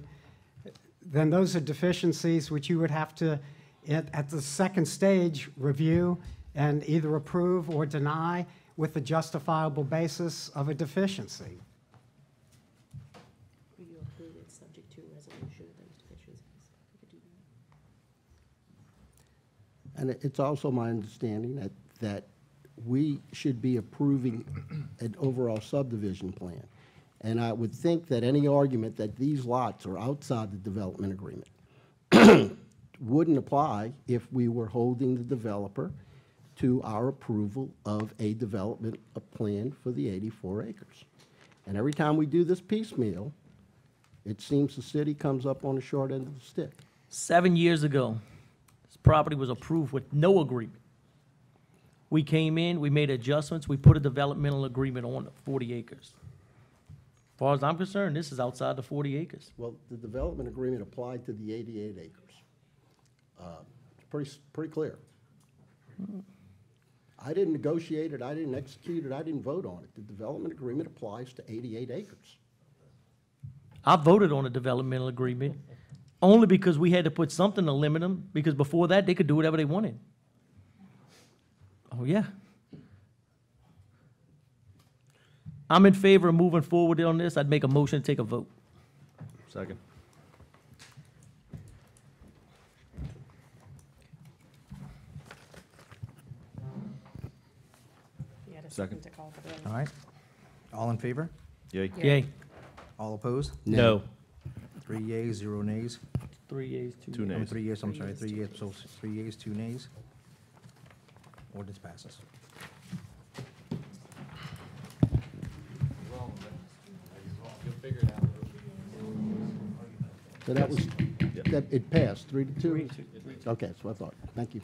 then those are deficiencies which you would have to, at the second stage, review and either approve or deny with the justifiable basis of a deficiency. Will you approve it subject to resolution of those deficiencies? You could do that. And it's also my understanding that we should be approving an overall subdivision plan. And I would think that any argument that these lots are outside the development agreement wouldn't apply if we were holding the developer to our approval of a development plan for the 84 acres. And every time we do this piecemeal, it seems the city comes up on the short end of the stick. 7 years ago, this property was approved with no agreement. We came in, we made adjustments, we put a developmental agreement on the 40 acres. As far as I'm concerned, this is outside the 40 acres. Well, the development agreement applied to the 88 acres. It's pretty clear. I didn't negotiate it, I didn't execute it, I didn't vote on it. The development agreement applies to 88 acres. I voted on a developmental agreement only because we had to put something to limit them, because before that, they could do whatever they wanted. Oh, yeah. I'm in favor of moving forward on this. I'd make a motion to take a vote. Second. You had a Second. second to call for the All vote. right. All in favor? Yay. Yay. All opposed? No. 3 yeas, 0 nays. 3 yeas, 2 Two nays. nays. 3 years, I'm sorry, 3 years, so 3 yeas, 2 nays. Ordinance passes. So that was, that, it passed, 3-2? Okay, that's what I thought. Thank you.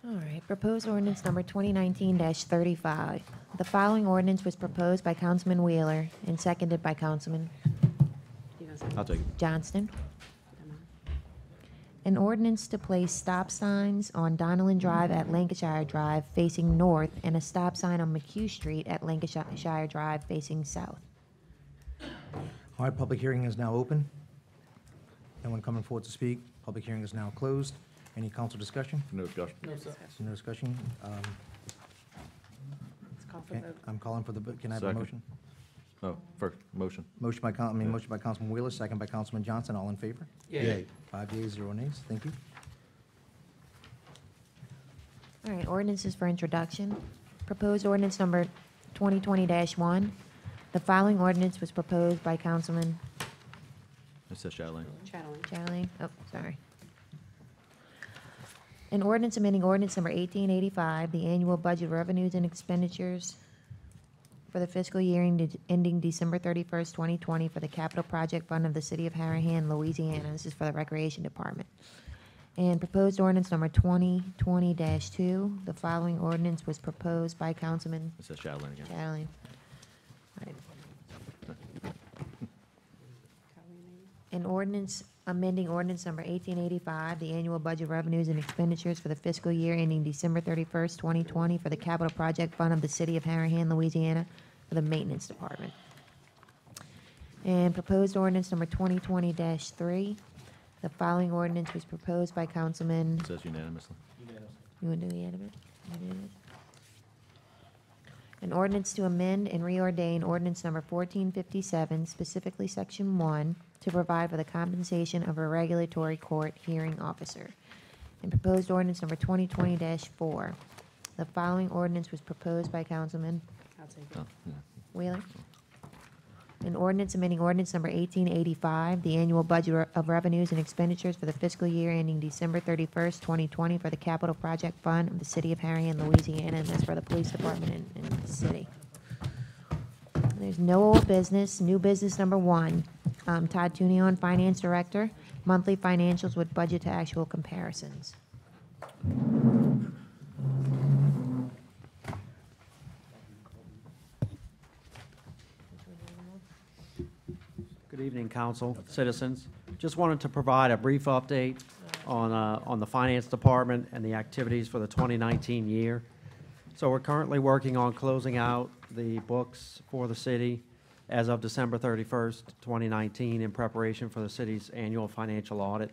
All right, proposed ordinance number 2019-35. The following ordinance was proposed by Councilman Wheeler and seconded by Councilman I'll take it. Johnston. An ordinance to place stop signs on Donnellan Drive at Lancashire Drive facing north and a stop sign on McHugh Street at Lancashire Drive facing south. All right, public hearing is now open. No one coming forward to speak. Public hearing is now closed. Any council discussion? No discussion. No, sir. No discussion? Let's call for Okay, the vote. I'm calling for the, can I have a Second. motion? Oh, first, motion. Motion by, motion by Councilman Wheeler, second by Councilman Johnson. All in favor? Yay. 5 yeas, 0 nays. Thank you. All right, ordinances for introduction. Proposed ordinance number 2020-1. The following ordinance was proposed by Councilman It says Chatelain. Chatelain. Charlie. Oh, sorry. An ordinance amending ordinance number 1885, the annual budget revenues and expenditures for the fiscal year ending December 31st, 2020 for the capital project fund of the city of Harahan, Louisiana. This is for the Recreation Department. And proposed ordinance number 2020-2. The following ordinance was proposed by Councilman It says Chatelain again. Chatelain. Right. An ordinance amending ordinance number 1885, the annual budget revenues and expenditures for the fiscal year ending December 31st, 2020 for the capital project fund of the city of Harahan, Louisiana, for the Maintenance Department. And proposed ordinance number 2020-3. The following ordinance was proposed by Councilman, It says unanimously. you want to do unanimous? Unanimous. An ordinance to amend and reordain ordinance number 1457, specifically section 1, to provide for the compensation of a regulatory court hearing officer. And proposed ordinance number 2020-4. The following ordinance was proposed by Councilman I'll take it. Oh, yeah. Wheeler. An ordinance amending ordinance number 1885, the annual budget of revenues and expenditures for the fiscal year ending December 31st, 2020 for the capital project fund of the city of Harahan, Louisiana, and that's for the police department in the city. There's no old business. New business number 1. Todd Tunion, Finance Director, monthly financials with budget to actual comparisons. Good evening, council, citizens. Just wanted to provide a brief update on the finance department and the activities for the 2019 year. So we're currently working on closing out the books for the city as of December 31st, 2019, in preparation for the city's annual financial audit.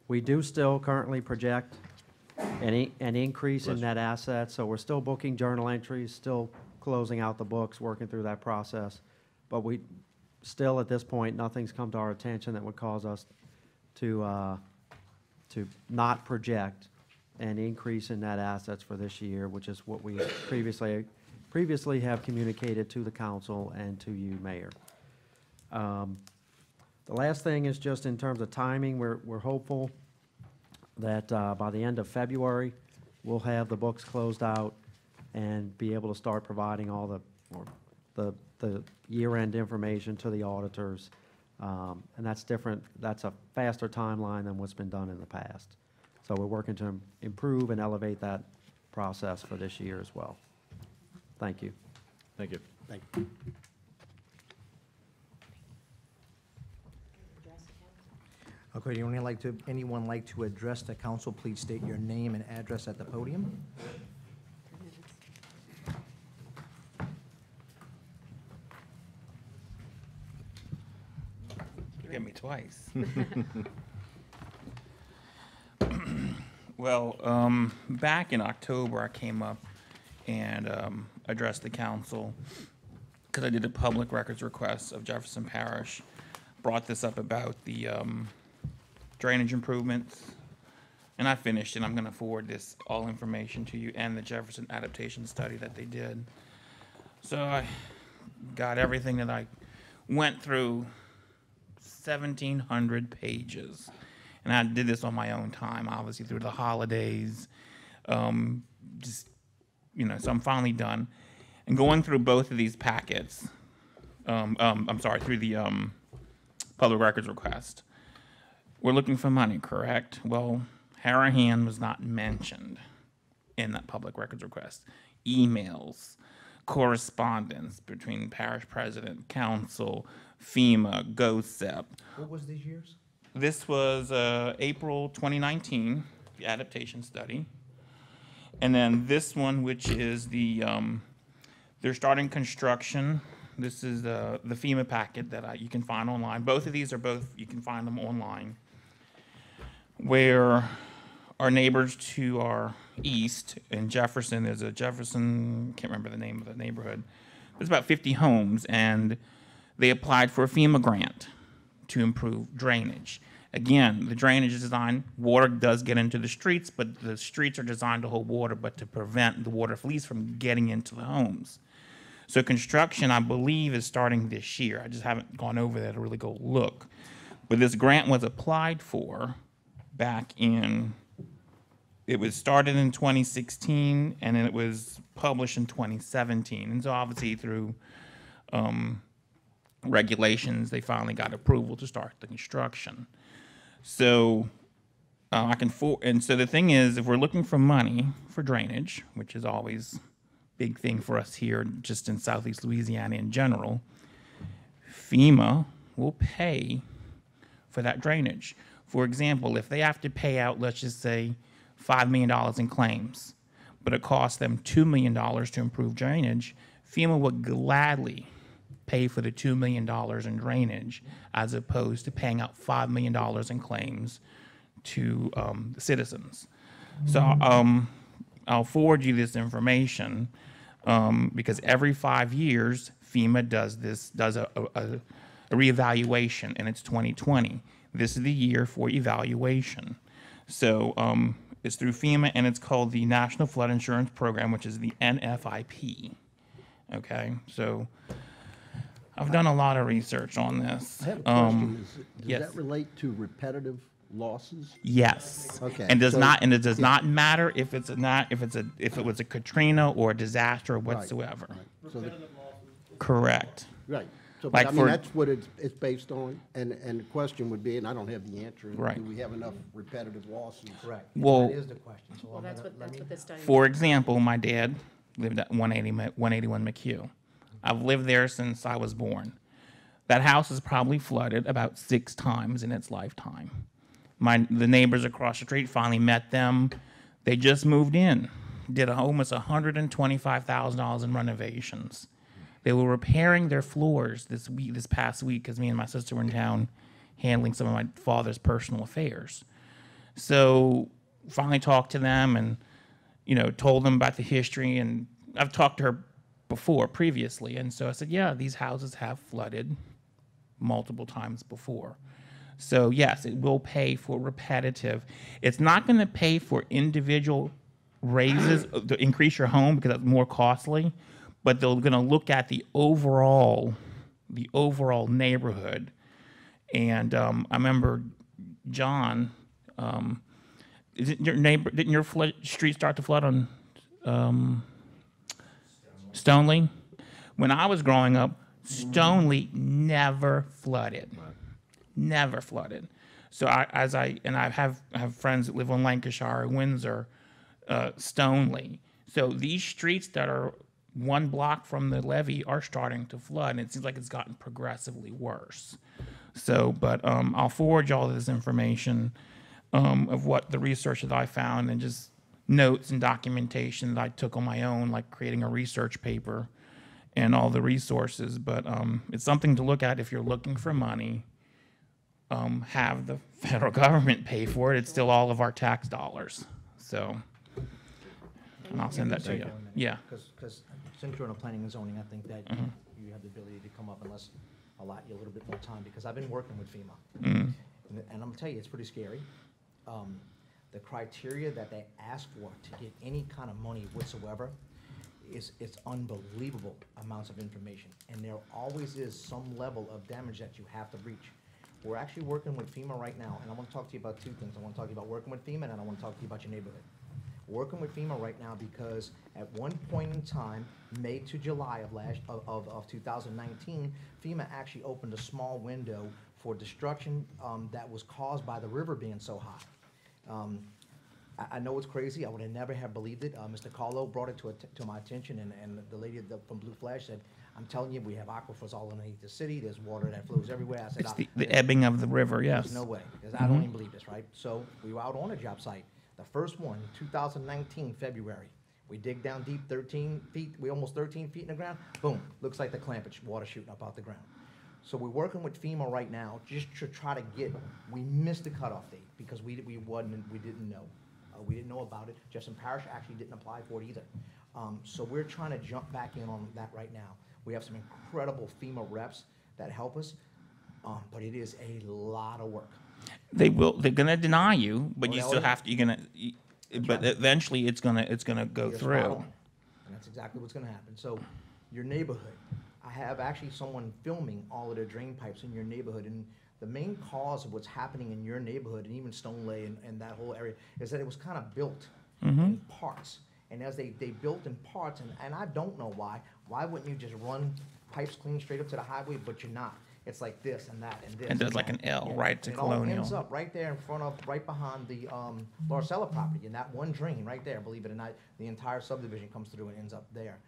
We do still currently project an increase in net assets, so we're still booking journal entries, still closing out the books, working through that process. But we still, at this point, nothing's come to our attention that would cause us to not project an increase in net assets for this year, which is what we previously have communicated to the council and to you, Mayor. The last thing is just in terms of timing, we're hopeful that by the end of February, we'll have the books closed out and be able to start providing all the year-end information to the auditors. And that's different, that's a faster timeline than what's been done in the past. So we're working to improve and elevate that process for this year as well. Thank you. Thank you. Thank you. Okay, anyone like to address the council, please state your name and address at the podium. You get me twice. Well, back in October, I came up and addressed the council because I did a public records request of Jefferson Parish. Brought this up about the drainage improvements, and I finished, and I'm going to forward this all information to you and the Jefferson adaptation study that they did. So I got everything that I went through 1,700 pages. And I did this on my own time, obviously through the holidays. Just, so I'm finally done. And going through both of these packets, I'm sorry, through the public records request, we're looking for money, correct? Well, Harahan was not mentioned in that public records request. Emails, correspondence between parish president, council, FEMA, GOSEP. What was these years? This was April 2019, the adaptation study. And then this one, which is the, they're starting construction. This is the FEMA packet that you can find online. Both of these are you can find them online, where our neighbors to our east in Jefferson, there's a Jefferson, can't remember the name of the neighborhood. There's about 50 homes, and they applied for a FEMA grant to improve drainage. Again, the drainage is designed, water does get into the streets, but the streets are designed to hold water, but to prevent the water fleas from getting into the homes. So construction, I believe, is starting this year. I just haven't gone over there to really go look. But this grant was applied for back in, it was started in 2016, and then it was published in 2017. And so obviously through regulations, they finally got approval to start the construction. So and so the thing is, if we're looking for money for drainage, which is always a big thing for us here, just in Southeast Louisiana in general, FEMA will pay for that drainage. For example, if they have to pay out, let's just say, $5 million in claims, but it costs them $2 million to improve drainage, FEMA would gladly pay for the $2 million in drainage as opposed to paying out $5 million in claims to the citizens. So I'll forward you this information because every 5 years, FEMA does a reevaluation, and it's 2020. This is the year for evaluation. So it's through FEMA, and it's called the National Flood Insurance Program, which is the NFIP. Okay, so I've done a lot of research on this. I have a question. Does yes. that relate to repetitive losses? Yes. Okay. And so it does not matter if it was a Katrina or a disaster whatsoever. Right. So Correct. right. So, Like but, I mean, for- that's what it's based on. And the question would be, and I don't have the answer, Right. do we have enough repetitive losses? Correct. Well- That is the question. So Well, I'm that's gonna- what this study. For example, my dad lived at 181 McHugh. I've lived there since I was born. That house is probably flooded about 6 times in its lifetime. The neighbors across the street finally met them. They just moved in, did almost $125,000 in renovations. They were repairing their floors this past week, because me and my sister were in town handling some of my father's personal affairs. So finally talked to them and, told them about the history. And I've talked to her previously. And so I said, yeah, these houses have flooded multiple times before. So yes, it will pay for repetitive. It's not going to pay for individual raises to increase your home because that's more costly, but they're going to look at the overall neighborhood. And I remember John, didn't your street start to flood on Stoneleigh? When I was growing up, Stoneleigh never flooded. Never flooded. So I have friends that live on Lancashire, Windsor, Stoneleigh. So these streets that are 1 block from the levee are starting to flood, and it seems like it's gotten progressively worse. So, but I'll forward you all this information of what the research that I found, and just notes and documentation that I took on my own, like creating a research paper and all the resources. But it's something to look at if you're looking for money. Have the federal government pay for it. It's still all of our tax dollars. So, and I'll send that to you. Yeah. Because since you're on a planning and zoning, I think that you have the ability to come up unless I allot you a little bit more time, because I've been working with FEMA. And I'm gonna tell you, it's pretty scary. The criteria that they ask for to get any kind of money whatsoever it's unbelievable amounts of information. And there always is some level of damage that you have to reach. We're actually working with FEMA right now, and I want to talk to you about two things. I want to talk to you about working with FEMA, and I want to talk to you about your neighborhood. Working with FEMA right now because at one point in time, May to July of 2019, FEMA actually opened a small window for destruction that was caused by the river being so high. I know it's crazy. I would have never have believed it. Mr. Carlo brought it to my attention, and the lady from Blue Flash said, "I'm telling you, we have aquifers all underneath the city. There's water that flows everywhere." I said, It's the ebbing of the river, yes. There's no way. I don't even believe this, right? So we were out on a job site. The first one, 2019, February. We dig down deep, 13 feet. We almost 13 feet in the ground. Boom, looks like the Clampage water shooting up out the ground. So we're working with FEMA right now just to try to get. We missed the cutoff date because we didn't know. We didn't know about it. Jefferson Parish actually didn't apply for it either. So we're trying to jump back in on that right now. We have some incredible FEMA reps that help us, but it is a lot of work. They're gonna deny you, but Oh, you they still always- have to, but eventually it's gonna go You're spot through. on. And that's exactly what's gonna happen. So your neighborhood, I have actually someone filming all of the drain pipes in your neighborhood, and the main cause of what's happening in your neighborhood and even Stoneley and that whole area is that it was kind of built in parts. And as they built in parts, and I don't know why wouldn't you just run pipes clean straight up to the highway, but you're not. It's like this and that and this. And there's and like that. an L right to And it all Colonial. ends up right there in front of, right behind the Larcella property, and that one drain right there, believe it or not, the entire subdivision comes through and ends up there.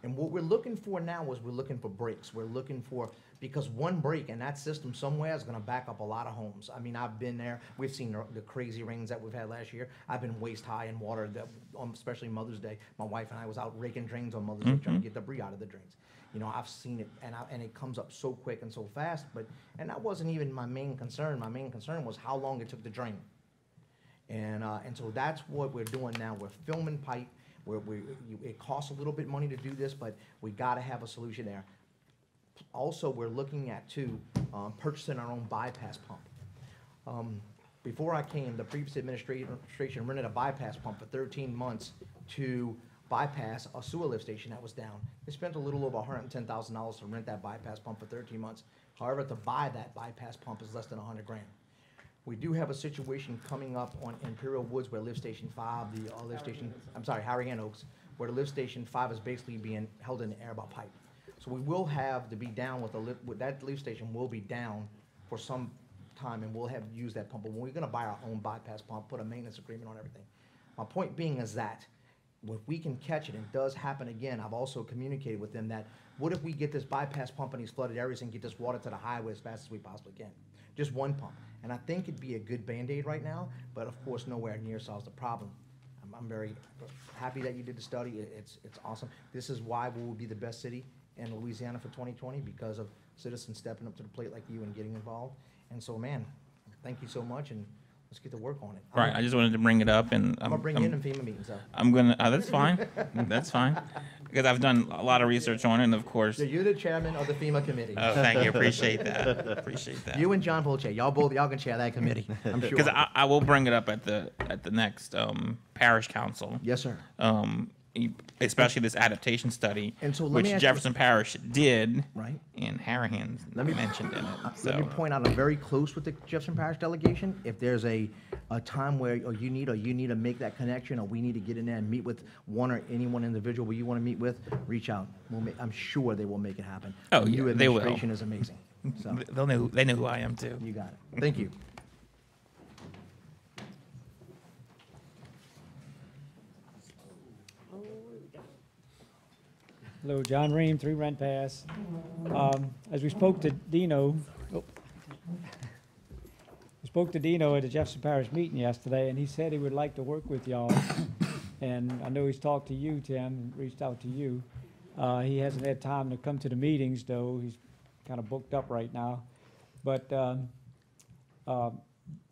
And what we're looking for now is we're looking for breaks. We're looking for, because one break in that system somewhere is gonna back up a lot of homes. I mean, I've been there. We've seen the crazy rains that we've had last year. I've been waist high in water, especially Mother's Day. My wife and I was out raking drains on Mother's Day, trying to get debris out of the drains. You know, I've seen it, and it comes up so quick and so fast, and that wasn't even my main concern. My main concern was how long it took to drain. And so that's what we're doing now. We're filming pipe. It costs a little bit of money to do this, but we gotta have a solution there. Also, we're looking at purchasing our own bypass pump. Before I came, the previous administration rented a bypass pump for 13 months to bypass a sewer lift station that was down. They spent a little over $110,000 to rent that bypass pump for 13 months. However, to buy that bypass pump is less than $100 grand. We do have a situation coming up on Imperial Woods where Lift Station 5, Harahan Oaks, where the Lift Station 5 is basically being held in the air by pipe. So we will have to be down that lift station will be down for some time, and we'll have to use that pump. But we're gonna buy our own bypass pump, put a maintenance agreement on everything. My point being is that if we can catch it, and it does happen again, I've also communicated with them that, what if we get this bypass pump in these flooded areas and get this water to the highway as fast as we possibly can? Just one pump. And I think it'd be a good Band-Aid right now, but of course, nowhere near solves the problem. I'm very happy that you did the study. It's awesome. This is why we will be the best city in Louisiana for 2020, because of citizens stepping up to the plate like you and getting involved. And so, man, thank you so much, and let's get to work on it. Right, I just wanted to bring it up, and I'm gonna bring you in FEMA meetings, though. I'm gonna. That's fine. That's fine, because I've done a lot of research on it, and of course. So you're the chairman of the FEMA committee. Oh, thank you. Appreciate that. Appreciate that. You and John Polche, y'all can chair that committee, I'm sure. Because I will bring it up at the next parish council. Yes, sir. Especially this adaptation study, And so let me which ask you- Jefferson Parish did, right? And Harahan mentioned in it. Let me So point out, I'm very close with the Jefferson Parish delegation. If there's a time where you need to make that connection, or we need to get in there and meet with one or anyone individual where you want to meet with, reach out. I'm sure they will make it happen. Oh, The yeah, new they will. administration is amazing. So, they know who I am too. you got it. Thank you. Hello, John Ream, 3 Rent Pass. As we spoke to Dino, we spoke to Dino at the Jefferson Parish meeting yesterday, and he said he would like to work with y'all. And I know he's talked to you, Tim, and reached out to you. He hasn't had time to come to the meetings, though. He's kind of booked up right now. But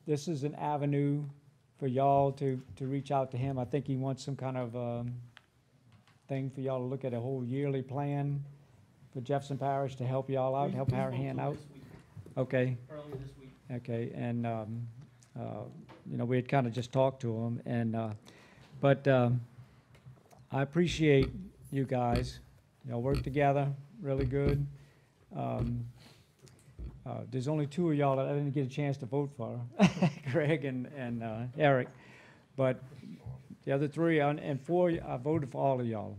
this is an avenue for y'all to reach out to him. I think he wants some kind of thing for y'all to look at a whole yearly plan for Jefferson Parish to help y'all out, help Harahan out. Okay. Early this week. Okay, and, we had kind of just talked to him, and, I appreciate you guys. Y'all work together really good. There's only two of y'all that I didn't get a chance to vote for, Greg and Eric. But the other three and four, I voted for all of y'all.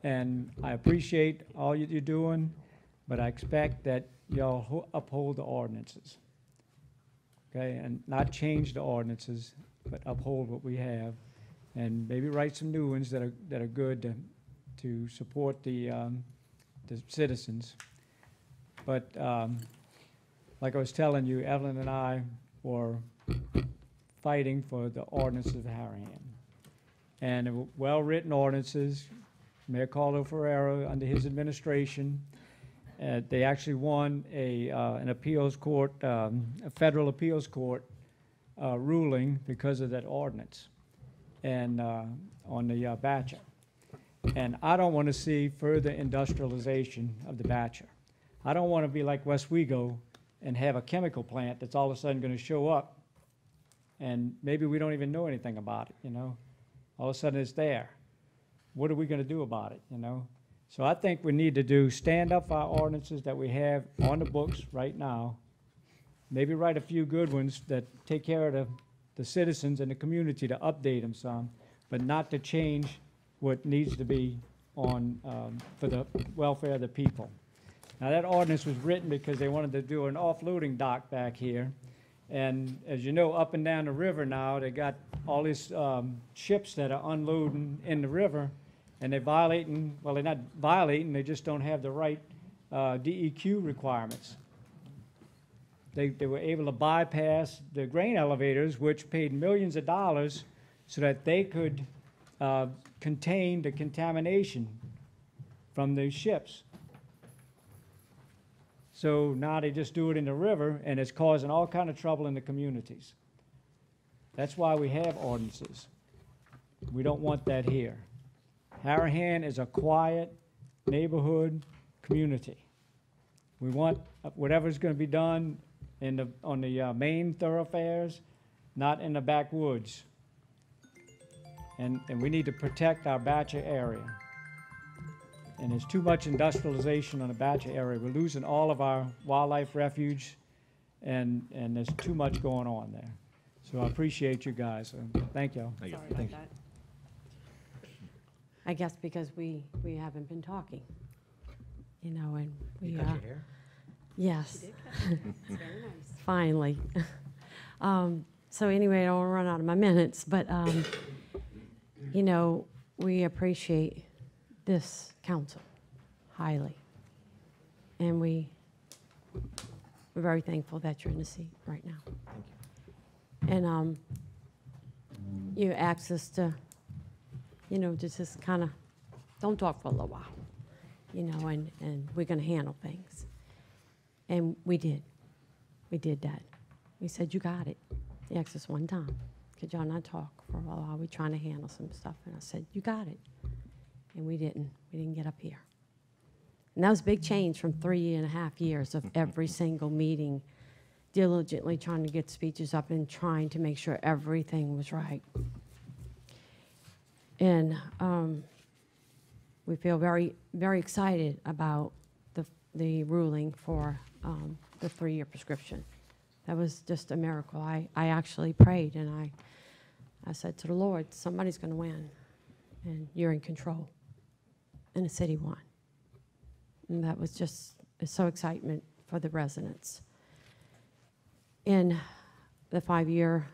And I appreciate all you're doing, but I expect that y'all uphold the ordinances. Okay, and not change the ordinances, but uphold what we have, and maybe write some new ones that are good to support the citizens. But like I was telling you, Evelyn and I were fighting for the ordinances of Harahan, and they were well-written ordinances. Mayor Carlo Ferrero, under his administration, they actually won an appeals court, a federal appeals court ruling because of that ordinance, and on the Batcher. And I don't want to see further industrialization of the Batcher. I don't want to be like West Wego and have a chemical plant that's all of a sudden going to show up, and maybe we don't even know anything about it, you know? All of a sudden it's there. What are we going to do about it, you know? So I think we need to stand up for our ordinances that we have on the books right now, maybe write a few good ones that take care of the citizens and the community, to update them some, but not to change what needs to be on, for the welfare of the people. Now, that ordinance was written because they wanted to do an offloading dock back here. And as you know, up and down the river now, they got all these ships that are unloading in the river, and they're violating, well, they're not violating, they just don't have the right DEQ requirements. They were able to bypass the grain elevators, which paid millions of dollars so that they could contain the contamination from these ships. So now they just do it in the river, and it's causing all kind of trouble in the communities. That's why we have ordinances. We don't want that here. Harahan is a quiet neighborhood community. We want whatever's going to be done on the main thoroughfares, not in the backwoods. And we need to protect our Batcher area. And there's too much industrialization on the Batcher area. We're losing all of our wildlife refuge, and there's too much going on there. So I appreciate you guys. Thank y'all. Thank you. Sorry about that. I guess because we haven't been talking, you know, and we. You cut your hair? Yes. She did cut it. It's very nice. Finally. So anyway, I don't want to run out of my minutes, but, you know, we appreciate this council highly. And we're very thankful that you're in the seat right now. Thank you. And you asked us to, you know, just kind of, don't talk for a little while, you know, and we're going to handle things. And we did. We did that. We said, you got it. He asked us one time, could y'all not talk for a while? We're trying to handle some stuff. And I said, you got it. And we didn't. We didn't get up here. And that was a big change from 3.5 years of every single meeting, diligently trying to get speeches up and trying to make sure everything was right. And we feel very, very excited about the ruling for the 3-year prescription. That was just a miracle. I actually prayed, and I said to the Lord, somebody's going to win, and you're in control. And the city won. And that was just so excitement for the residents. And the 5-year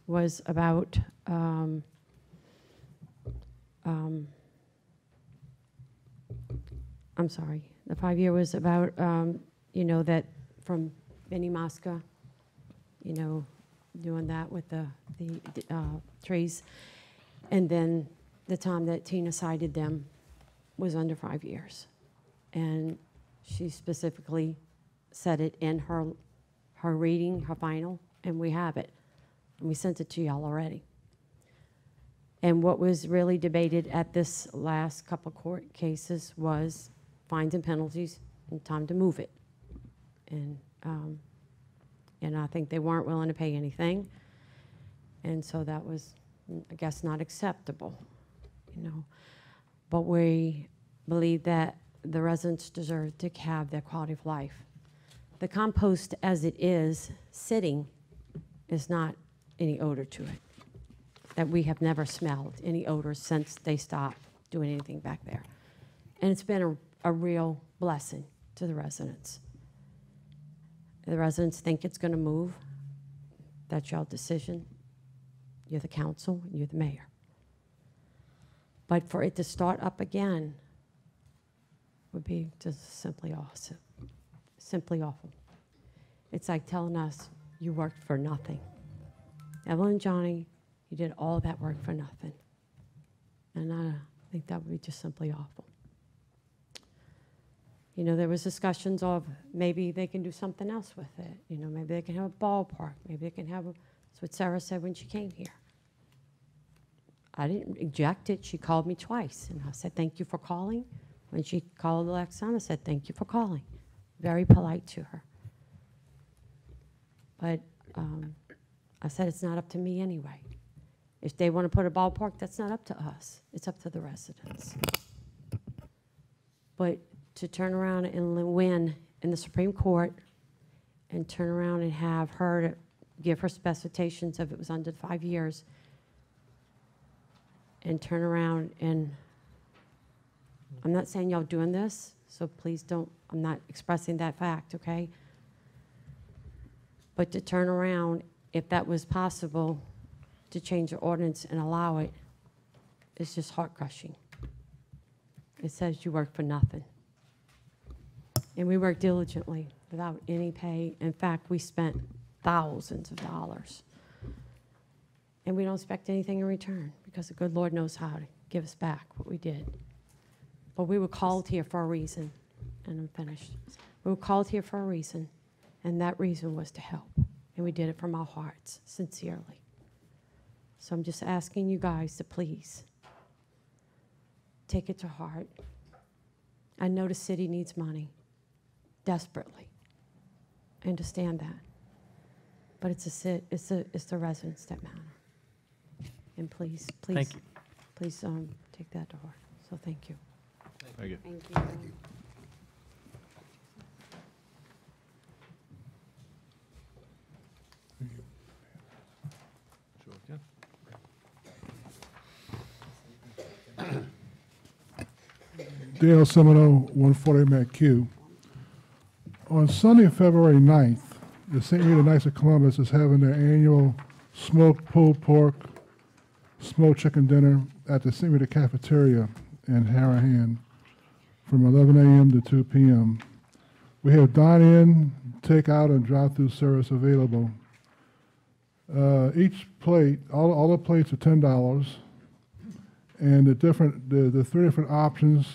was about I'm sorry. The 5-year was about, you know, that from Benny Mosca, you know, doing that with the trees. And then the time that Tina cited them was under 5 years. And she specifically said it in her reading, her final, and we have it. And we sent it to y'all already. And what was really debated at this last couple court cases was fines and penalties and time to move it. And I think they weren't willing to pay anything. And so that was, I guess, not acceptable, you know. But we believe that the residents deserve to have their quality of life. The compost as it is sitting is not any odor to it. That we have never smelled any odor since they stopped doing anything back there. And it's been a real blessing to the residents. The residents think it's going to move. That's your decision. You're the council, you're the mayor. But for it to start up again would be just simply awesome, simply awful. It's like telling us you worked for nothing. Evelyn and Johnny, you did all that work for nothing. And I think that would be just simply awful. You know, there was discussions of maybe they can do something else with it. You know, maybe they can have a ballpark. Maybe they can have that's what Sarah said when she came here. I didn't reject it. She called me twice. And I said, thank you for calling. When she called the next time, I said, thank you for calling. Very polite to her. But I said, it's not up to me anyway. If they want to put a ballpark, that's not up to us. It's up to the residents. But to turn around and win in the Supreme Court and turn around and have her to give her specifications if it was under 5 years and turn around and, I'm not saying y'all doing this, so please don't, I'm not expressing that fact, okay? But to turn around, if that was possible, to change the ordinance and allow it, it's just heart-crushing. It says you work for nothing. And we work diligently without any pay. In fact, we spent thousands of dollars. And we don't expect anything in return because the good Lord knows how to give us back what we did. But we were called here for a reason, and I'm finished. We were called here for a reason, and that reason was to help. And we did it from our hearts, sincerely. So I'm just asking you guys to please take it to heart. I know the city needs money desperately. I understand that. But it's the residents that matter. And please, Thank you. please take that to heart. So thank you. Thank you. Thank you. Dale Semino, 140 McHugh. On Sunday, February 9th, the St. Rita Knights of Columbus is having their annual smoked pulled pork, smoked chicken dinner at the St. Rita Cafeteria in Harahan from 11 a.m. to 2 p.m. We have dine-in, take-out, and drive-through service available. Each plate, all the plates are $10, and the three different options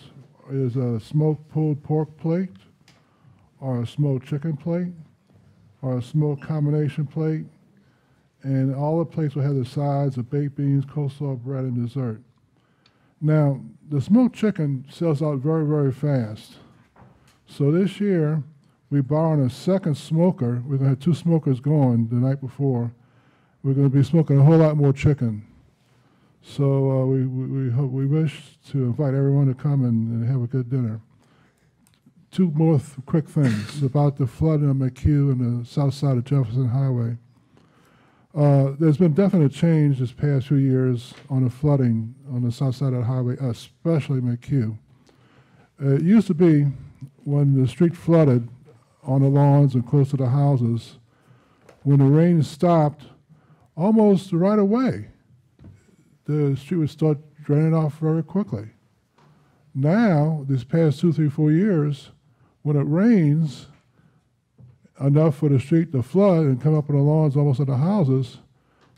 is a smoked pulled pork plate, or a smoked chicken plate, or a smoked combination plate, and all the plates will have the sides of baked beans, coleslaw, bread, and dessert. Now, the smoked chicken sells out very, very fast. So this year, we borrowed a second smoker. We're going to have 2 smokers going the night before. We're going to be smoking a whole lot more chicken. So we wish to invite everyone to come and have a good dinner. 2 more quick things about the flooding of McHugh and the south side of Jefferson Highway. There's been definite change this past few years on the flooding on the south side of the highway, especially McHugh. It used to be when the street flooded on the lawns and close to the houses, when the rain stopped, almost right away, the street would start draining off very quickly. Now, this past 2, 3, 4 years, when it rains enough for the street to flood and come up on the lawns almost to the houses,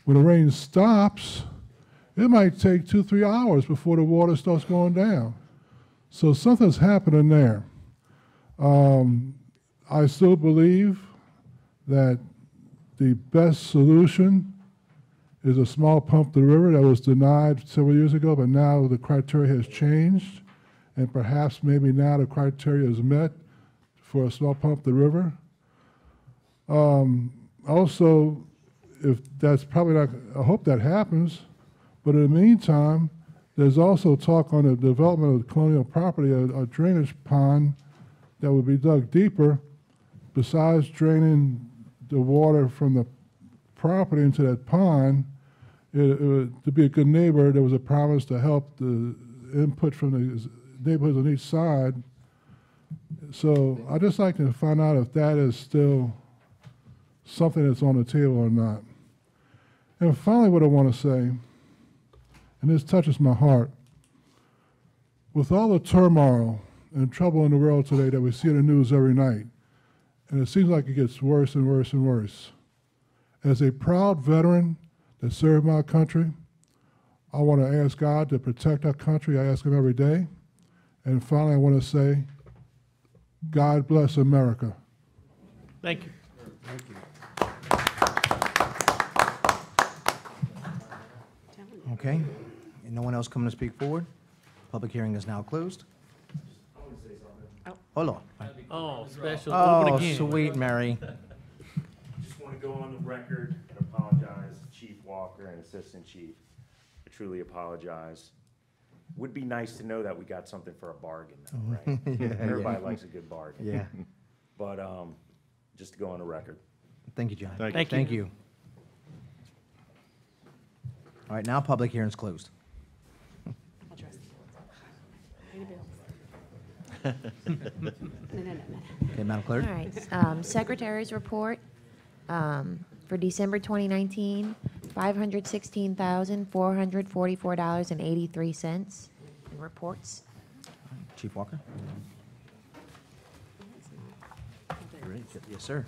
when the rain stops, it might take 2, 3 hours before the water starts going down. So something's happening there. I still believe that the best solution is a small pump to the river that was denied several years ago, but now the criteria has changed, and perhaps maybe now the criteria is met for a small pump to the river. Also, if that's probably not, I hope that happens, but in the meantime, There's also talk on the development of colonial property, a drainage pond that would be dug deeper, besides draining the water from the property into that pond. To be a good neighbor, there was a promise to help the input from the neighborhoods on each side. So I'd just like to find out if that is still something that's on the table or not. And finally, what I want to say, and this touches my heart, with all the turmoil and trouble in the world today that we see in the news every night, and it seems like it gets worse and worse and worse, as a proud veteran that served my country, I want to ask God to protect our country. I ask Him every day. And finally, I want to say, God bless America. Thank you. Thank you. Okay, and no one else coming to speak forward? Public hearing is now closed. Hold on. Oh, special. Oh, Open again. sweet Mary. Just want to go on the record and apologize to Chief Walker and Assistant Chief. I truly apologize. Would be nice to know that we got something for a bargain, though, right? Yeah, Everybody yeah. likes a good bargain. Yeah. But just to go on the record. Thank you, John. Thank you. Thank you. All right, now public hearing's closed. Okay, Madam Clerk. All right, Secretary's report for December 2019, $516,444.83 in reports. Chief Walker. You ready? Yes, sir.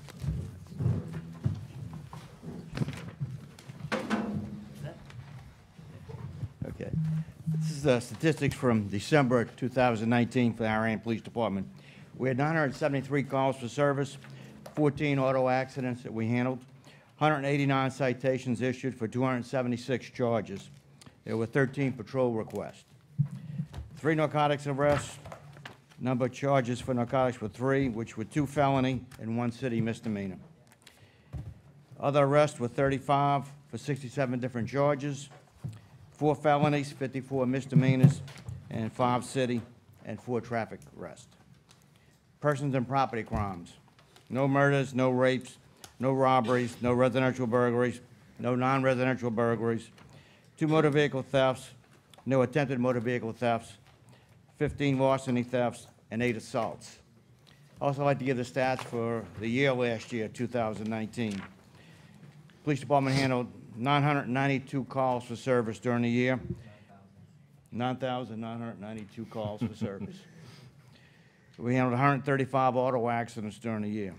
Okay. This is statistics from December 2019 for the Harahan Police Department. We had 973 calls for service, 14 auto accidents that we handled, 189 citations issued for 276 charges. There were 13 patrol requests. 3 narcotics arrests. Number of charges for narcotics were 3, which were 2 felony and 1 city misdemeanor. Other arrests were 35 for 67 different charges, 4 felonies, 54 misdemeanors, and 5 city and 4 traffic arrests. Persons and property crimes. No murders, no rapes, no robberies, no residential burglaries, no non-residential burglaries, 2 motor vehicle thefts, no attempted motor vehicle thefts, 15 larceny thefts, and 8 assaults. Also, I'd like to give the stats for the year last year, 2019. Police Department handled 992 calls for service during the year. 9,992 calls for service. We handled 135 auto accidents during the year.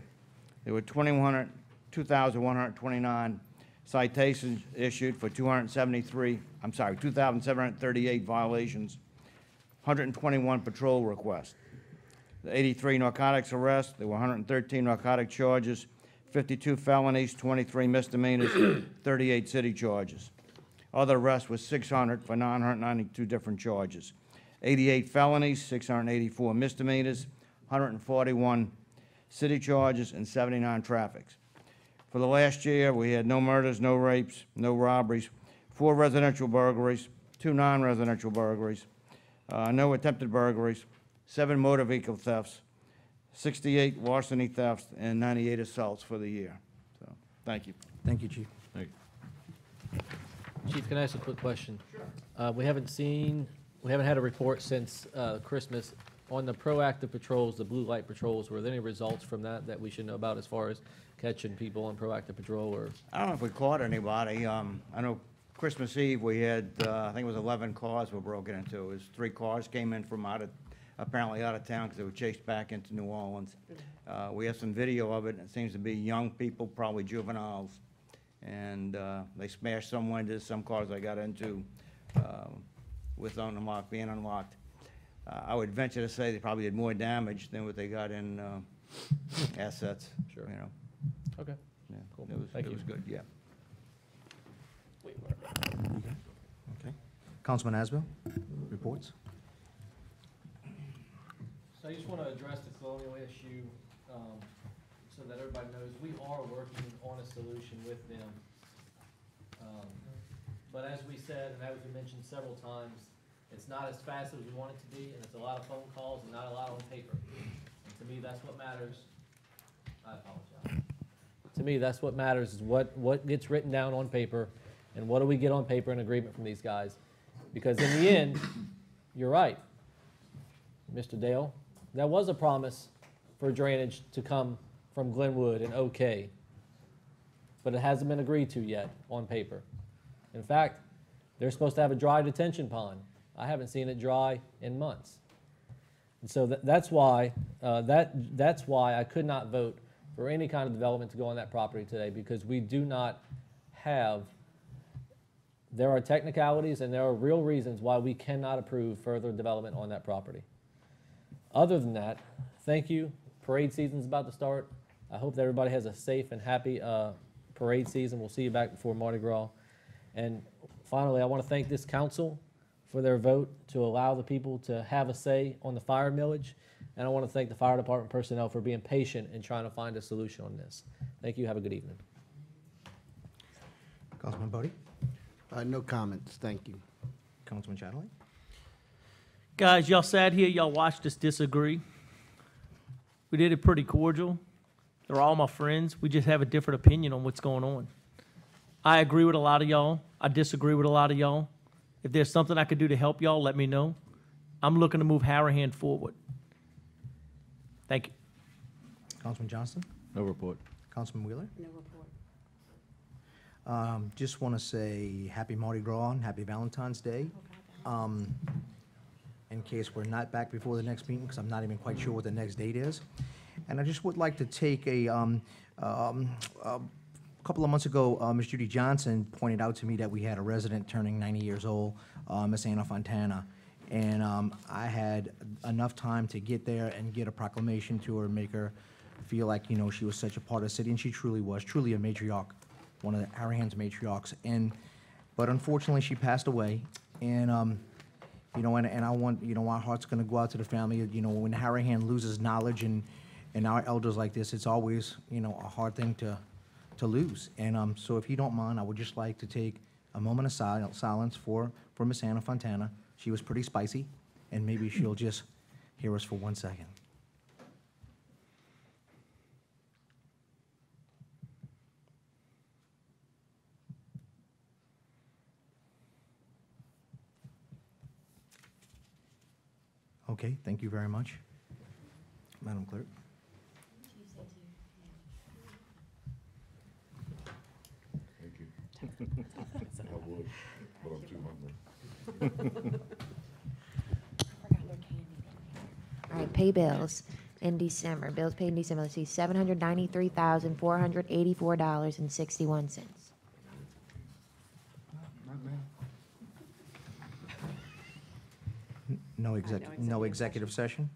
There were 2,129 citations issued for 2,738 violations, 121 patrol requests. The 83 narcotics arrests, there were 113 narcotic charges, 52 felonies, 23 misdemeanors, 38 city charges. Other arrests was 600 for 992 different charges. 88 felonies, 684 misdemeanors, 141 city charges, and 79 traffics. For the last year, we had no murders, no rapes, no robberies, 4 residential burglaries, 2 non-residential burglaries, no attempted burglaries, 7 motor vehicle thefts, 68 larceny thefts, and 98 assaults for the year. So, thank you. Thank you, Chief. Thank you. Chief, can I ask a quick question? We haven't had a report since Christmas. On the proactive patrols, the blue light patrols, were there any results from that we should know about as far as catching people on proactive patrol? Or I don't know if we caught anybody. I know Christmas Eve, we had, I think it was 11 cars were broken into. It was 3 cars came in from apparently out of town because they were chased back into New Orleans. We have some video of it, and it seems to be young people, probably juveniles. And they smashed some windows, some cars they got into with unlocked, being unlocked. I would venture to say they probably did more damage than what they got in assets. Sure. You know. Okay. Yeah, Cool. it was, Thank it you. was good, yeah. Okay. Councilman Asbill, reports. So I just want to address the colonial issue so that everybody knows we are working on a solution with them. But as we said, and as we mentioned several times, It's not as fast as we want it to be, and it's a lot of phone calls and not a lot on paper. And to me, that's what matters. I apologize. To me, that's what matters, is what gets written down on paper, and what do we get on paper in agreement from these guys? Because in the end, you're right, Mr. Dale, that was a promise for drainage to come from Glenwood and OK, but it hasn't been agreed to yet on paper. In fact, they're supposed to have a dry detention pond. I haven't seen it dry in months. And so that's why I could not vote for any kind of development to go on that property today, because we do not have, there are technicalities and there are real reasons why we cannot approve further development on that property. Other than that, thank you. Parade season's about to start. I hope that everybody has a safe and happy parade season. We'll see you back before Mardi Gras. And finally, I want to thank this council for their vote to allow the people to have a say on the fire millage. And I want to thank the fire department personnel for being patient and trying to find a solution on this. Thank you. Have a good evening. Councilman Bodie? No comments, thank you. Councilman Chatterley? Guys, y'all sat here, y'all watched us disagree. We did it pretty cordial. They're all my friends. We just have a different opinion on what's going on. I agree with a lot of y'all. I disagree with a lot of y'all. If there's something I could do to help y'all, let me know. I'm looking to move Harahan forward. Thank you. Councilman Johnston? No report. Councilman Wheeler? No report. Just want to say happy Mardi Gras and happy Valentine's Day. In case we're not back before the next meeting, because I'm not even quite sure what the next date is. And I just would like to take a couple of months ago, Ms. Judy Johnson pointed out to me that we had a resident turning 90 years old, Miss Anna Fontana. And I had enough time to get there and get a proclamation to her, make her feel like, you know, she was such a part of the city, and she truly was, truly a matriarch, one of the Harahan's matriarchs. But unfortunately, she passed away. And you know, and I want, you know, our heart's going to go out to the family. You know, when Harahan loses knowledge and our elders like this, it's always, you know, a hard thing to lose. And so if you don't mind, I would just like to take a moment of silence for Miss Anna Fontana. She was pretty spicy, and maybe she'll just hear us for 1 second. Okay, thank you very much. Madam Clerk. Thank you. I would, but I'm too hungry. All right, pay bills in December. Bills paid in December, let's see, $793,484.61. No executive session?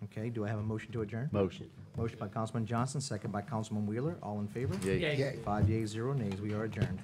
Okay, do I have a motion to adjourn? Motion. Motion by Councilman Johnson, second by Councilman Wheeler. All in favor? Yay. Yay. 5 yeas, 0 nays. We are adjourned.